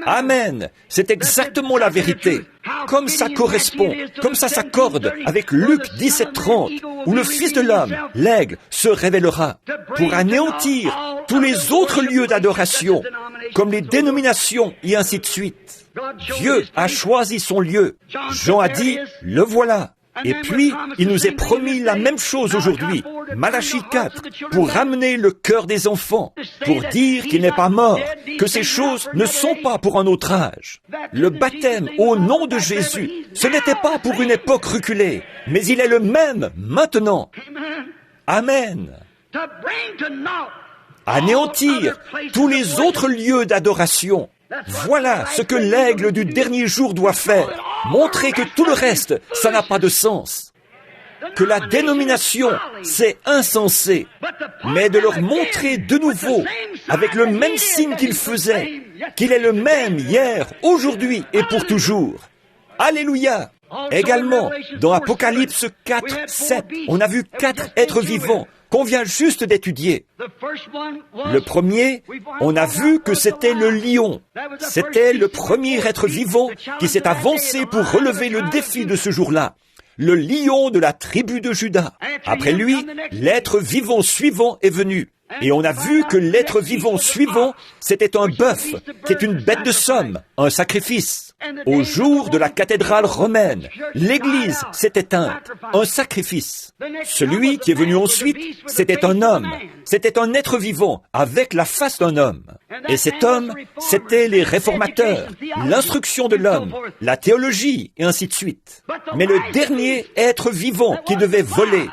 Amen. C'est exactement la vérité. Comme ça correspond, comme ça s'accorde avec Luc 17:30, où le Fils de l'homme, l'aigle, se révélera pour anéantir tous les autres lieux d'adoration, comme les dénominations et ainsi de suite. Dieu a choisi son lieu. Jean a dit, le voilà. Et puis, il nous est promis la même chose aujourd'hui, Malachie 4, pour ramener le cœur des enfants, pour dire qu'il n'est pas mort, que ces choses ne sont pas pour un autre âge. Le baptême au nom de Jésus, ce n'était pas pour une époque reculée, mais il est le même maintenant. Amen. Anéantir tous les autres lieux d'adoration. Voilà ce que l'aigle du dernier jour doit faire. Montrer que tout le reste, ça n'a pas de sens. Que la dénomination, c'est insensé. Mais de leur montrer de nouveau, avec le même signe qu'il faisait, qu'il est le même hier, aujourd'hui et pour toujours. Alléluia! Également, dans Apocalypse 4:7, on a vu 4 êtres vivants qu'on vient juste d'étudier. Le premier, on a vu que c'était le lion. C'était le premier être vivant qui s'est avancé pour relever le défi de ce jour-là. Le lion de la tribu de Juda. Après lui, l'être vivant suivant est venu. Et on a vu que l'être vivant suivant, c'était un bœuf, qui est une bête de somme, un sacrifice. Au jour de la cathédrale romaine, l'Église s'est éteinte, un sacrifice. Celui qui est venu ensuite, c'était un homme, c'était un être vivant, avec la face d'un homme. Et cet homme, c'était les réformateurs, l'instruction de l'homme, la théologie, et ainsi de suite. Mais le dernier être vivant qui devait voler,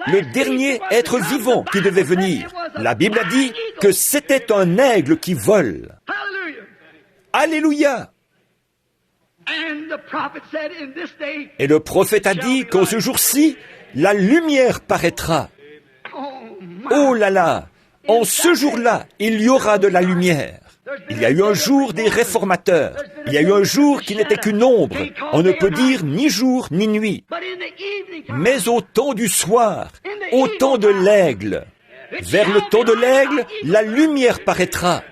le dernier être vivant qui devait venir, la Bible a dit que c'était un aigle qui vole. Alléluia! Et le prophète a dit qu'en ce jour-ci, la lumière paraîtra. Oh là là! En ce jour-là, il y aura de la lumière. Il y a eu un jour des réformateurs. Il y a eu un jour qui n'était qu'une ombre. On ne peut dire ni jour ni nuit. Mais au temps du soir, au temps de l'aigle, vers le temps de l'aigle, la lumière paraîtra.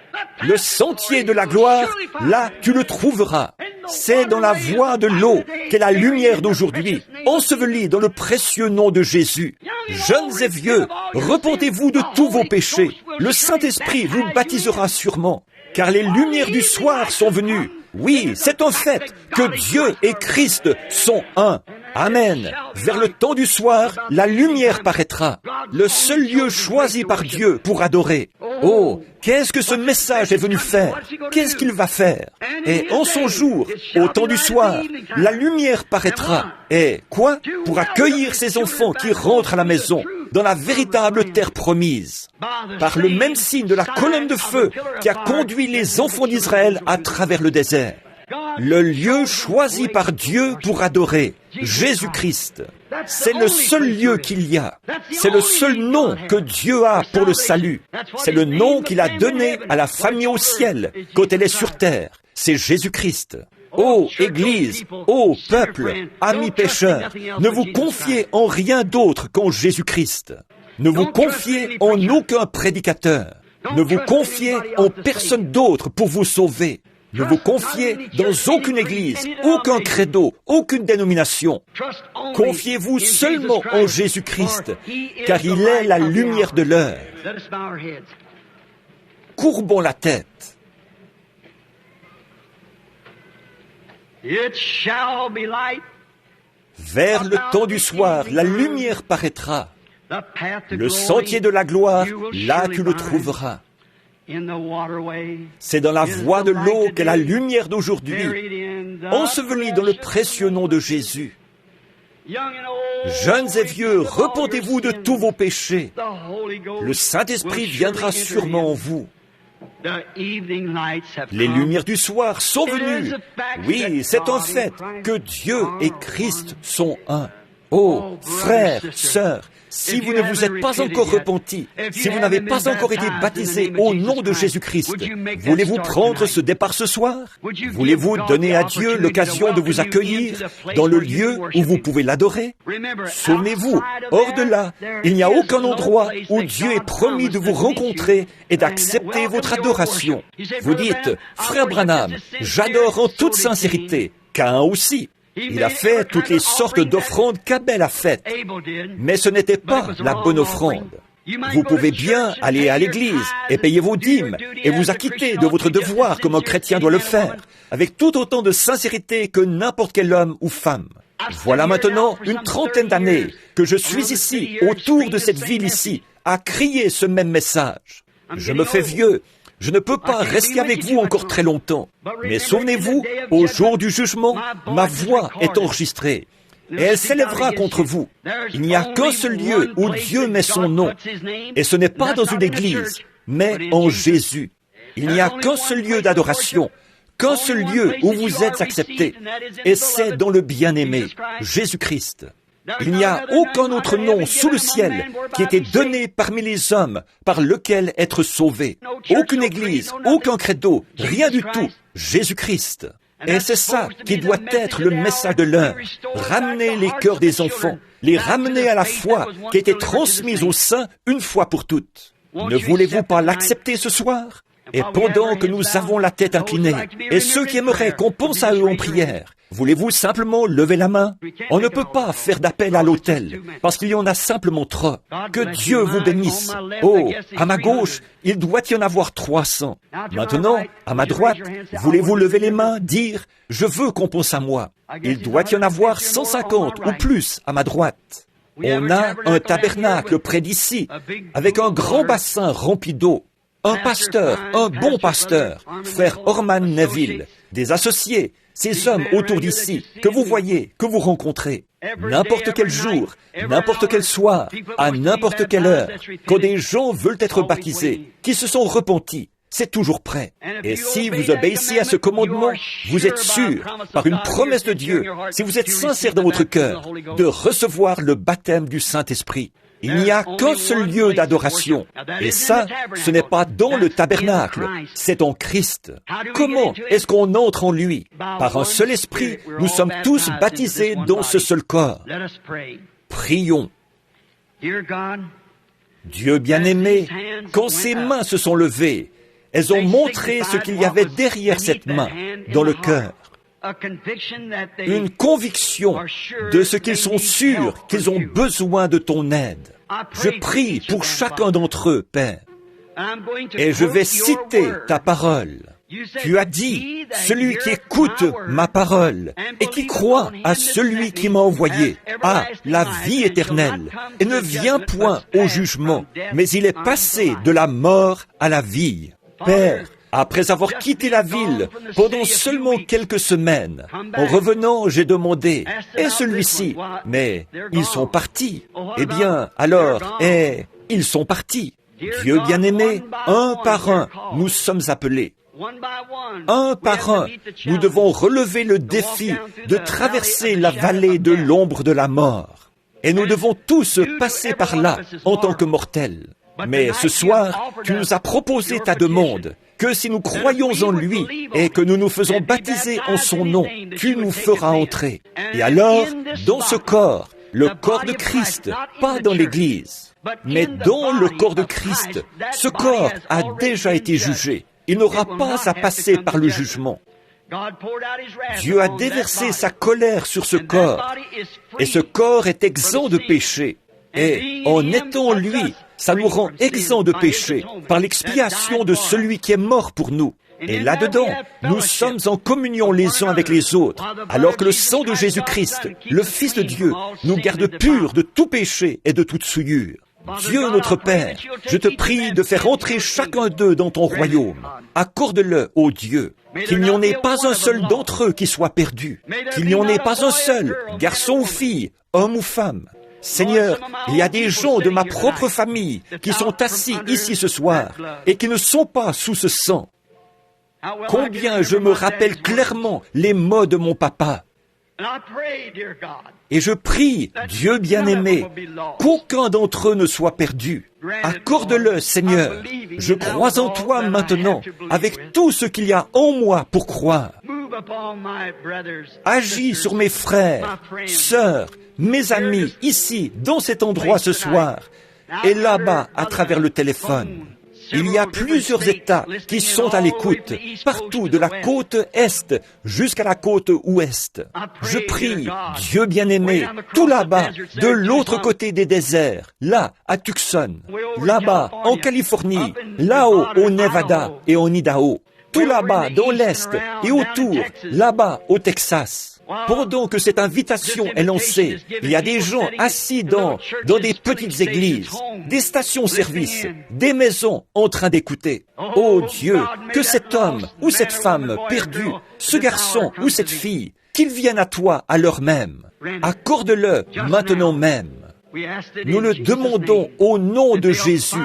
Le sentier de la gloire, là tu le trouveras. C'est dans la voie de l'eau qu'est la lumière d'aujourd'hui, ensevelie dans le précieux nom de Jésus. Jeunes et vieux, repentez-vous de tous vos péchés. Le Saint-Esprit vous baptisera sûrement, car les lumières du soir sont venues. Oui, c'est un fait que Dieu et Christ sont un. Amen. Vers le temps du soir, la lumière paraîtra. Le seul lieu choisi par Dieu pour adorer. Oh, qu'est-ce que ce message est venu faire? Qu'est-ce qu'il va faire? Et en son jour, au temps du soir, la lumière paraîtra. Et quoi? Pour accueillir ces enfants qui rentrent à la maison, dans la véritable terre promise. Par le même signe de la colonne de feu qui a conduit les enfants d'Israël à travers le désert. Le lieu choisi par Dieu pour adorer, Jésus-Christ. C'est le seul lieu qu'il y a. C'est le seul nom que Dieu a pour le salut. C'est le nom qu'il a donné à la famille au ciel quand elle est sur terre. C'est Jésus-Christ. Ô Église, ô peuple, amis pécheurs, ne vous confiez en rien d'autre qu'en Jésus-Christ. Ne vous confiez en aucun prédicateur. Ne vous confiez en personne d'autre pour vous sauver. Ne vous confiez dans aucune église, aucun credo, aucune dénomination. Confiez-vous seulement en Jésus-Christ, car il est la lumière de l'heure. Courbons la tête. Vers le temps du soir, la lumière paraîtra. Le sentier de la gloire, là tu le trouveras. C'est dans la voie de l'eau qu'est la lumière d'aujourd'hui, ensevelie dans le précieux nom de Jésus. Jeunes et vieux, repentez-vous de tous vos péchés. Le Saint-Esprit viendra sûrement en vous. Les lumières du soir sont venues. Oui, c'est un fait que Dieu et Christ sont un. Oh, frères, sœurs, si vous ne vous êtes pas encore repentis, si vous n'avez pas encore été baptisés au nom de Jésus-Christ, voulez-vous prendre ce départ ce soir? Voulez-vous donner à Dieu l'occasion de vous accueillir dans le lieu où vous pouvez l'adorer? Souvenez-vous, hors de là, il n'y a aucun endroit où Dieu est promis de vous rencontrer et d'accepter votre adoration. Vous dites, frère Branham, j'adore en toute sincérité, Caïn aussi. Il a fait toutes les sortes d'offrandes qu'Abel a faites, mais ce n'était pas la bonne offrande. Vous pouvez bien aller à l'église et payer vos dîmes et vous acquitter de votre devoir comme un chrétien doit le faire, avec tout autant de sincérité que n'importe quel homme ou femme. Voilà maintenant une trentaine d'années que je suis ici, autour de cette ville ici, à crier ce même message. Je me fais vieux. Je ne peux pas rester avec vous encore très longtemps. Mais souvenez-vous, au jour du jugement, ma voix est enregistrée. Et elle s'élèvera contre vous. Il n'y a qu'un seul lieu où Dieu met son nom. Et ce n'est pas dans une église, mais en Jésus. Il n'y a qu'un seul lieu d'adoration, qu'un seul lieu où vous êtes acceptés. Et c'est dans le bien-aimé, Jésus-Christ. Il n'y a aucun autre nom sous le ciel qui ait été donné parmi les hommes par lequel être sauvé. Aucune église, aucun credo, rien du tout. Jésus-Christ. Et c'est ça qui doit être le message de l'heure. Ramener les cœurs des enfants, les ramener à la foi qui a été transmise aux saints une fois pour toutes. Ne voulez-vous pas l'accepter ce soir? Et pendant que nous avons la tête inclinée, et ceux qui aimeraient qu'on pense à eux en prière, voulez-vous simplement lever la main? On ne peut pas faire d'appel à l'autel, parce qu'il y en a simplement trop. Que Dieu vous bénisse. Oh, à ma gauche, il doit y en avoir 300. Maintenant, à ma droite, voulez-vous lever les mains, dire « Je veux qu'on pense à moi ». Il doit y en avoir 150 ou plus à ma droite. On a un tabernacle près d'ici, avec un grand bassin rempli d'eau. Un pasteur, un bon pasteur, frère Orman Neville, des associés, ces hommes autour d'ici, que vous voyez, que vous rencontrez, n'importe quel jour, n'importe quel soir, à n'importe quelle heure, quand des gens veulent être baptisés, qui se sont repentis, c'est toujours prêt. Et si vous obéissez à ce commandement, vous êtes sûr, par une promesse de Dieu, si vous êtes sincère dans votre cœur, de recevoir le baptême du Saint-Esprit. Il n'y a qu'un seul lieu d'adoration. Et ça, ce n'est pas dans le tabernacle, c'est en Christ. Comment est-ce qu'on entre en lui? Par un seul esprit, nous sommes tous baptisés dans ce seul corps. Prions. Dieu bien-aimé, quand ses mains se sont levées, elles ont montré ce qu'il y avait derrière cette main, dans le cœur. Une conviction de ce qu'ils sont sûrs qu'ils ont besoin de ton aide. Je prie pour chacun d'entre eux, Père. Et je vais citer ta parole. Tu as dit, celui qui écoute ma parole et qui croit à celui qui m'a envoyé a la vie éternelle et ne vient point au jugement, mais il est passé de la mort à la vie. Père, après avoir quitté la ville pendant seulement quelques semaines, en revenant, j'ai demandé, « Et celui-ci ?» Mais ils sont partis. Eh bien, alors, ils sont partis. Dieu bien-aimé, un par un, nous sommes appelés. Un par un, nous devons relever le défi de traverser la vallée de l'ombre de la mort. Et nous devons tous passer par là en tant que mortels. Mais ce soir, tu nous as proposé ta demande, que si nous croyons en lui et que nous nous faisons baptiser en son nom, tu nous feras entrer. Et alors, dans ce corps, le corps de Christ, pas dans l'Église, mais dans le corps de Christ, ce corps a déjà été jugé. Il n'aura pas à passer par le jugement. Dieu a déversé sa colère sur ce corps, et ce corps est exempt de péché. Et en étant lui, ça nous rend exempts de péché par l'expiation de celui qui est mort pour nous. Et là-dedans, nous sommes en communion les uns avec les autres, alors que le sang de Jésus-Christ, le Fils de Dieu, nous garde purs de tout péché et de toute souillure. Dieu notre Père, je te prie de faire entrer chacun d'eux dans ton royaume. Accorde-le, ô Dieu, qu'il n'y en ait pas un seul d'entre eux qui soit perdu, qu'il n'y en ait pas un seul, garçon ou fille, homme ou femme. Seigneur, il y a des gens de ma propre famille qui sont assis ici ce soir et qui ne sont pas sous ce sang. Combien je me rappelle clairement les mots de mon papa. Et je prie, Dieu bien-aimé, qu'aucun d'entre eux ne soit perdu. Accorde-le, Seigneur. Je crois en toi maintenant, avec tout ce qu'il y a en moi pour croire. Agis sur mes frères, sœurs, mes amis, ici, dans cet endroit ce soir, et là-bas, à travers le téléphone. Il y a plusieurs États qui sont à l'écoute, partout de la côte Est jusqu'à la côte Ouest. Je prie, Dieu bien-aimé, tout là-bas, de l'autre côté des déserts, là, à Tucson, là-bas, en Californie, là-haut, au Nevada et en Idaho, tout là-bas, dans l'Est et autour, là-bas, au Texas. Pendant que cette invitation est lancée, il y a des gens assis dans des petites églises, des stations-service, des maisons en train d'écouter. Oh Dieu, que cet homme ou cette femme perdue, ce garçon ou cette fille, qu'ils viennent à toi à l'heure même. Accorde-le maintenant même. Nous le demandons au nom de Jésus,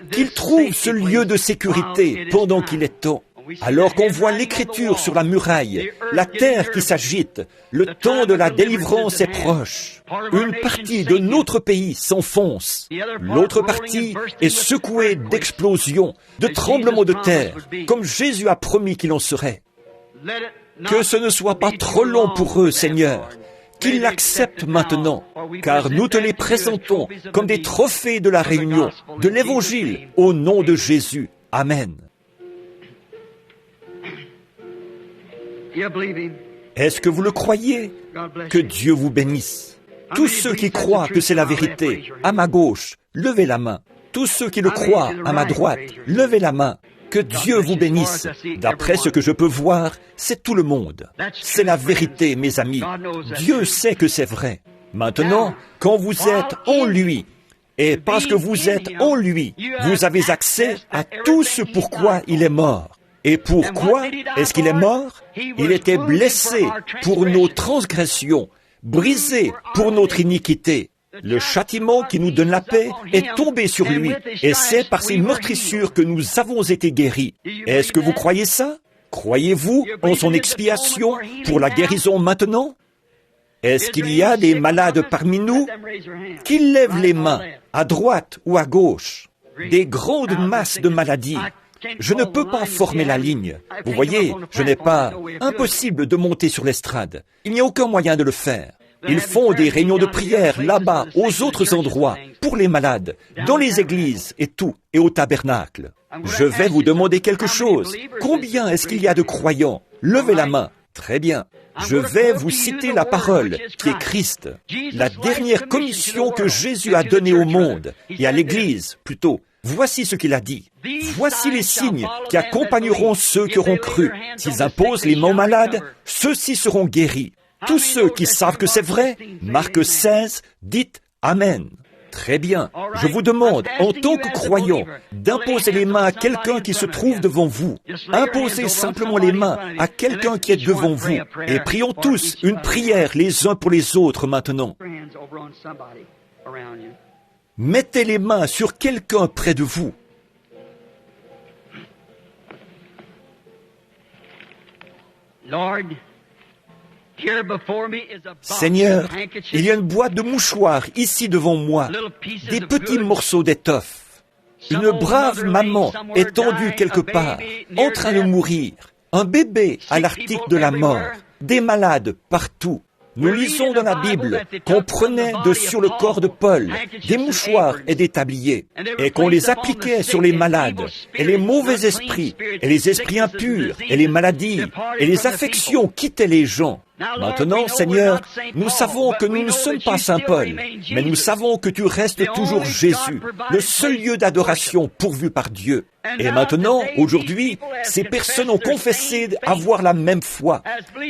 qu'il trouve ce lieu de sécurité pendant qu'il est temps. Alors qu'on voit l'écriture sur la muraille, la terre qui s'agite, le temps de la délivrance est proche. Une partie de notre pays s'enfonce. L'autre partie est secouée d'explosions, de tremblements de terre, comme Jésus a promis qu'il en serait. Que ce ne soit pas trop long pour eux, Seigneur, qu'ils l'acceptent maintenant, car nous te les présentons comme des trophées de la réunion, de l'Évangile, au nom de Jésus. Amen. Est-ce que vous le croyez? Que Dieu vous bénisse. Tous ceux qui croient que c'est la vérité, à ma gauche, levez la main. Tous ceux qui le croient, à ma droite, levez la main. Que Dieu vous bénisse. D'après ce que je peux voir, c'est tout le monde. C'est la vérité, mes amis. Dieu sait que c'est vrai. Maintenant, quand vous êtes en lui, et parce que vous êtes en lui, vous avez accès à tout ce pourquoi il est mort. Et pourquoi est-ce qu'il est mort? Il était blessé pour nos transgressions, brisé pour notre iniquité. Le châtiment qui nous donne la paix est tombé sur lui, et c'est par ses meurtrissures que nous avons été guéris. Est-ce que vous croyez ça? Croyez-vous en son expiation pour la guérison maintenant? Est-ce qu'il y a des malades parmi nous? Qu'ils lèvent les mains, à droite ou à gauche, des grandes masses de maladies. Je ne peux pas former la ligne. Vous voyez, je n'ai pas... Impossible de monter sur l'estrade. Il n'y a aucun moyen de le faire. Ils font des réunions de prière là-bas, aux autres endroits, pour les malades, dans les églises et tout, et au tabernacle. Je vais vous demander quelque chose. Combien est-ce qu'il y a de croyants? Levez la main. Très bien. Je vais vous citer la parole, qui est Christ, la dernière commission que Jésus a donnée au monde, et à l'Église, plutôt. Voici ce qu'il a dit. Voici les signes qui accompagneront ceux qui auront cru. S'ils imposent les mains aux malades, ceux-ci seront guéris. Tous ceux qui savent que c'est vrai, Marc 16, dites Amen. Très bien. Je vous demande, en tant que croyant, d'imposer les mains à quelqu'un qui se trouve devant vous. Imposez simplement les mains à quelqu'un qui est devant vous. Et prions tous une prière les uns pour les autres maintenant. Mettez les mains sur quelqu'un près de vous. Seigneur, il y a une boîte de mouchoirs ici devant moi, des petits morceaux d'étoffe. Une brave maman est tendue quelque part, en train de mourir. Un bébé à l'article de la mort, des malades partout. Nous lisons dans la Bible qu'on prenait de sur le corps de Paul des mouchoirs et des tabliers, et qu'on les appliquait sur les malades, et les mauvais esprits, et les esprits impurs, et les maladies, et les affections quittaient les gens. Maintenant, Seigneur, nous savons que nous ne sommes pas Saint Paul, mais nous savons que tu restes toujours Jésus, le seul lieu d'adoration pourvu par Dieu. Et maintenant, aujourd'hui, ces personnes ont confessé avoir la même foi,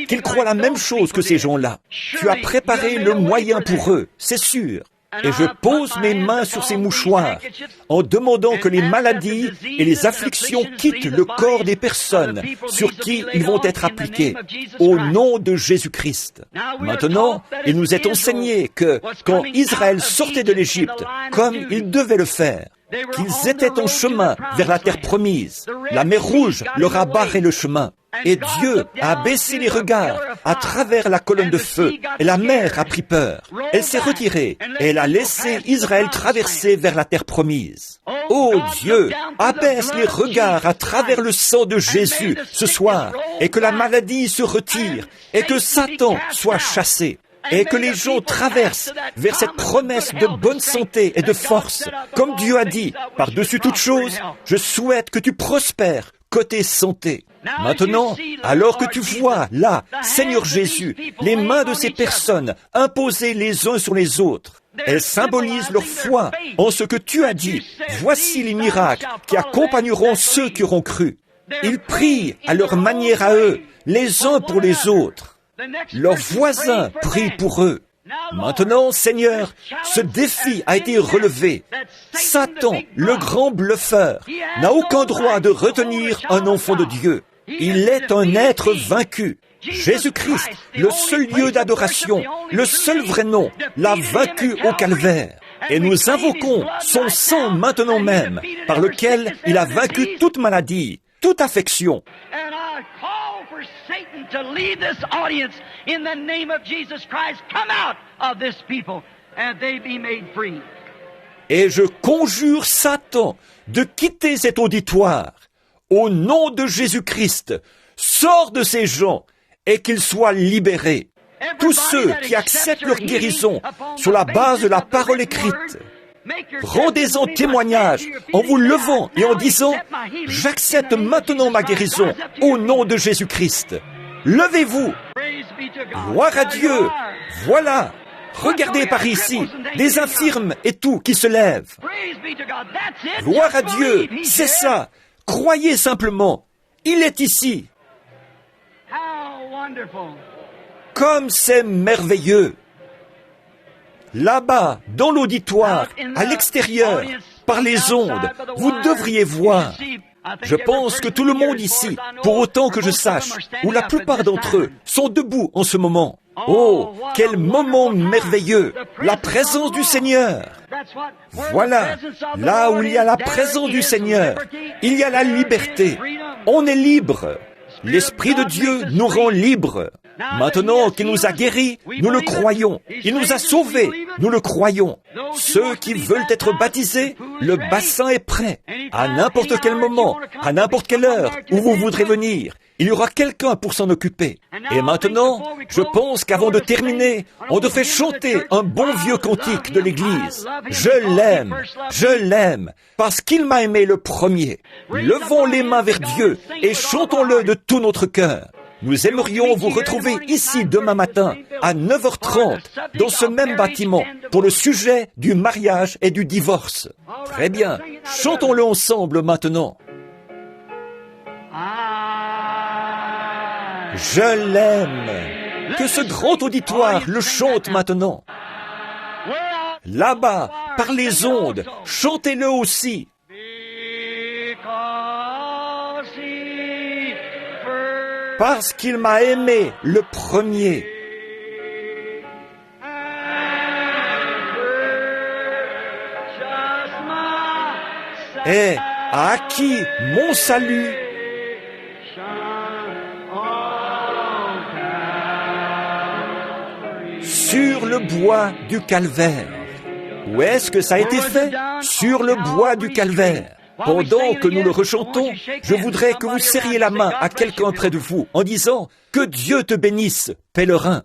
qu'ils croient la même chose que ces gens-là. Tu as préparé le moyen pour eux, c'est sûr. Et je pose mes mains sur ces mouchoirs en demandant que les maladies et les afflictions quittent le corps des personnes sur qui ils vont être appliqués, au nom de Jésus-Christ. Maintenant, il nous est enseigné que quand Israël sortait de l'Égypte, comme il devait le faire, qu'ils étaient en chemin vers la terre promise, la mer Rouge leur a barré le chemin. Et Dieu a baissé les regards à travers la colonne de feu, et la mer a pris peur. Elle s'est retirée, et elle a laissé Israël traverser vers la terre promise. Oh Dieu, abaisse les regards à travers le sang de Jésus ce soir, et que la maladie se retire, et que Satan soit chassé. Et que les gens traversent vers cette promesse de bonne santé et de force. Comme Dieu a dit, par-dessus toute chose, je souhaite que tu prospères côté santé. Maintenant, alors que tu vois, là, Seigneur Jésus, les mains de ces personnes imposées les uns sur les autres, elles symbolisent leur foi en ce que tu as dit. Voici les miracles qui accompagneront ceux qui auront cru. Ils prient à leur manière à eux, les uns pour les autres. Leurs voisins prient pour eux. Maintenant, Seigneur, ce défi a été relevé. Satan, le grand bluffeur, n'a aucun droit de retenir un enfant de Dieu. Il est un être vaincu. Jésus-Christ, le seul lieu d'adoration, le seul vrai nom, l'a vaincu au calvaire. Et nous invoquons son sang maintenant même, par lequel il a vaincu toute maladie, toute affection. Satan to leave this audience in the name of Jesus Christ. Come out of this people and they be made free. Et je conjure Satan de quitter cet auditoire. Au nom de Jésus-Christ, sors de ces gens et qu'ils soient libérés. Tous ceux qui acceptent leur guérison sur la base de la parole écrite, rendez-en témoignage en vous levant et en disant « J'accepte maintenant ma guérison au nom de Jésus-Christ. » Levez-vous. Gloire à Dieu. Voilà. Regardez par ici, des infirmes et tout qui se lèvent. Gloire à Dieu. C'est ça. Croyez simplement. Il est ici. Comme c'est merveilleux. Là-bas, dans l'auditoire, à l'extérieur, par les ondes, vous devriez voir. Je pense que tout le monde ici, pour autant que je sache, ou la plupart d'entre eux, sont debout en ce moment. Oh, quel moment merveilleux! La présence du Seigneur! Voilà, là où il y a la présence du Seigneur, il y a la liberté. On est libre. L'Esprit de Dieu nous rend libres. Maintenant qu'il nous a guéris, nous le croyons. Il nous a sauvés, nous le croyons. Ceux qui veulent être baptisés, le bassin est prêt. À n'importe quel moment, à n'importe quelle heure, où vous voudrez venir, il y aura quelqu'un pour s'en occuper. Et maintenant, je pense qu'avant de terminer, on devrait chanter un bon vieux cantique de l'Église. Je l'aime, parce qu'il m'a aimé le premier. Levons les mains vers Dieu et chantons-le de tout notre cœur. Nous aimerions vous retrouver ici demain matin à 9h30 dans ce même bâtiment pour le sujet du mariage et du divorce. Très bien, chantons-le ensemble maintenant. Je l'aime. Que ce grand auditoire le chante maintenant. Là-bas, par les ondes, chantez-le aussi. Parce qu'il m'a aimé le premier. Et a acquis mon salut sur le bois du calvaire. Où est-ce que ça a été fait? Sur le bois du calvaire. Pendant que nous le rechantons, je voudrais que vous serriez la main à quelqu'un près de vous en disant « Que Dieu te bénisse, pèlerin ».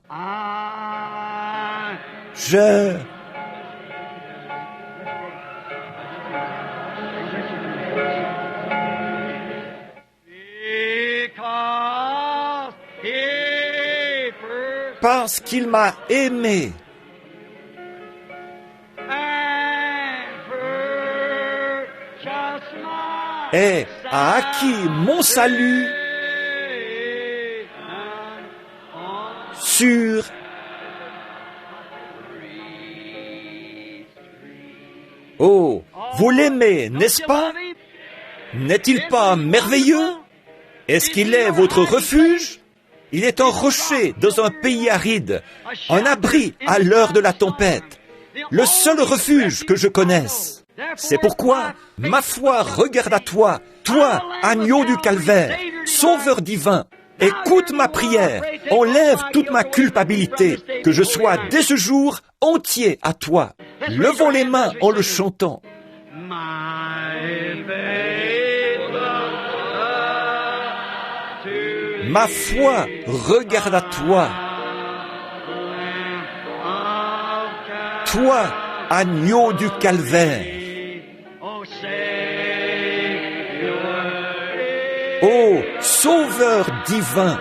Parce qu'il m'a aimé. Et a acquis mon salut sur Oh, vous l'aimez, n'est-ce pas? N'est-il pas merveilleux? Est-ce qu'il est votre refuge? Il est un rocher dans un pays aride, un abri à l'heure de la tempête, le seul refuge que je connaisse. C'est pourquoi ma foi regarde à toi, toi, agneau du calvaire, sauveur divin. Écoute ma prière, enlève toute ma culpabilité, que je sois dès ce jour entier à toi. Levons les mains en le chantant. Ma foi regarde à toi. Toi, agneau du calvaire. Ô Sauveur divin,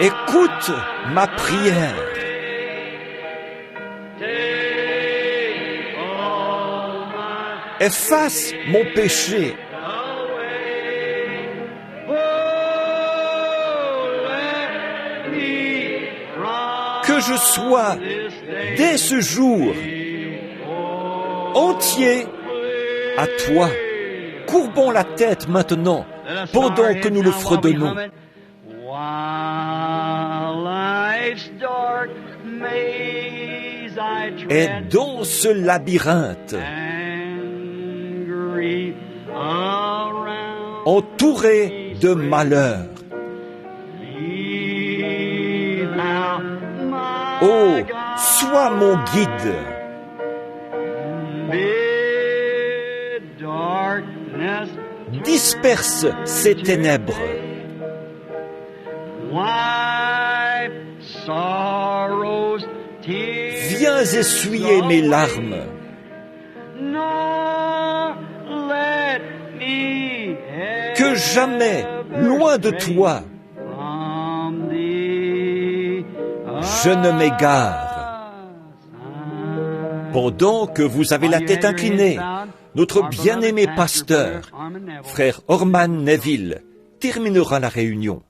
écoute ma prière. Efface mon péché. Que je sois, dès ce jour, entier à toi. Courbons la tête maintenant, pendant que nous le fredonnons. Et dans ce labyrinthe, entouré de malheurs, oh, sois mon guide. Disperse ces ténèbres. Viens essuyer mes larmes. Que jamais, loin de toi, je ne m'égare. Pendant que vous avez la tête inclinée, notre bien-aimé pasteur, frère Orman Neville, terminera la réunion.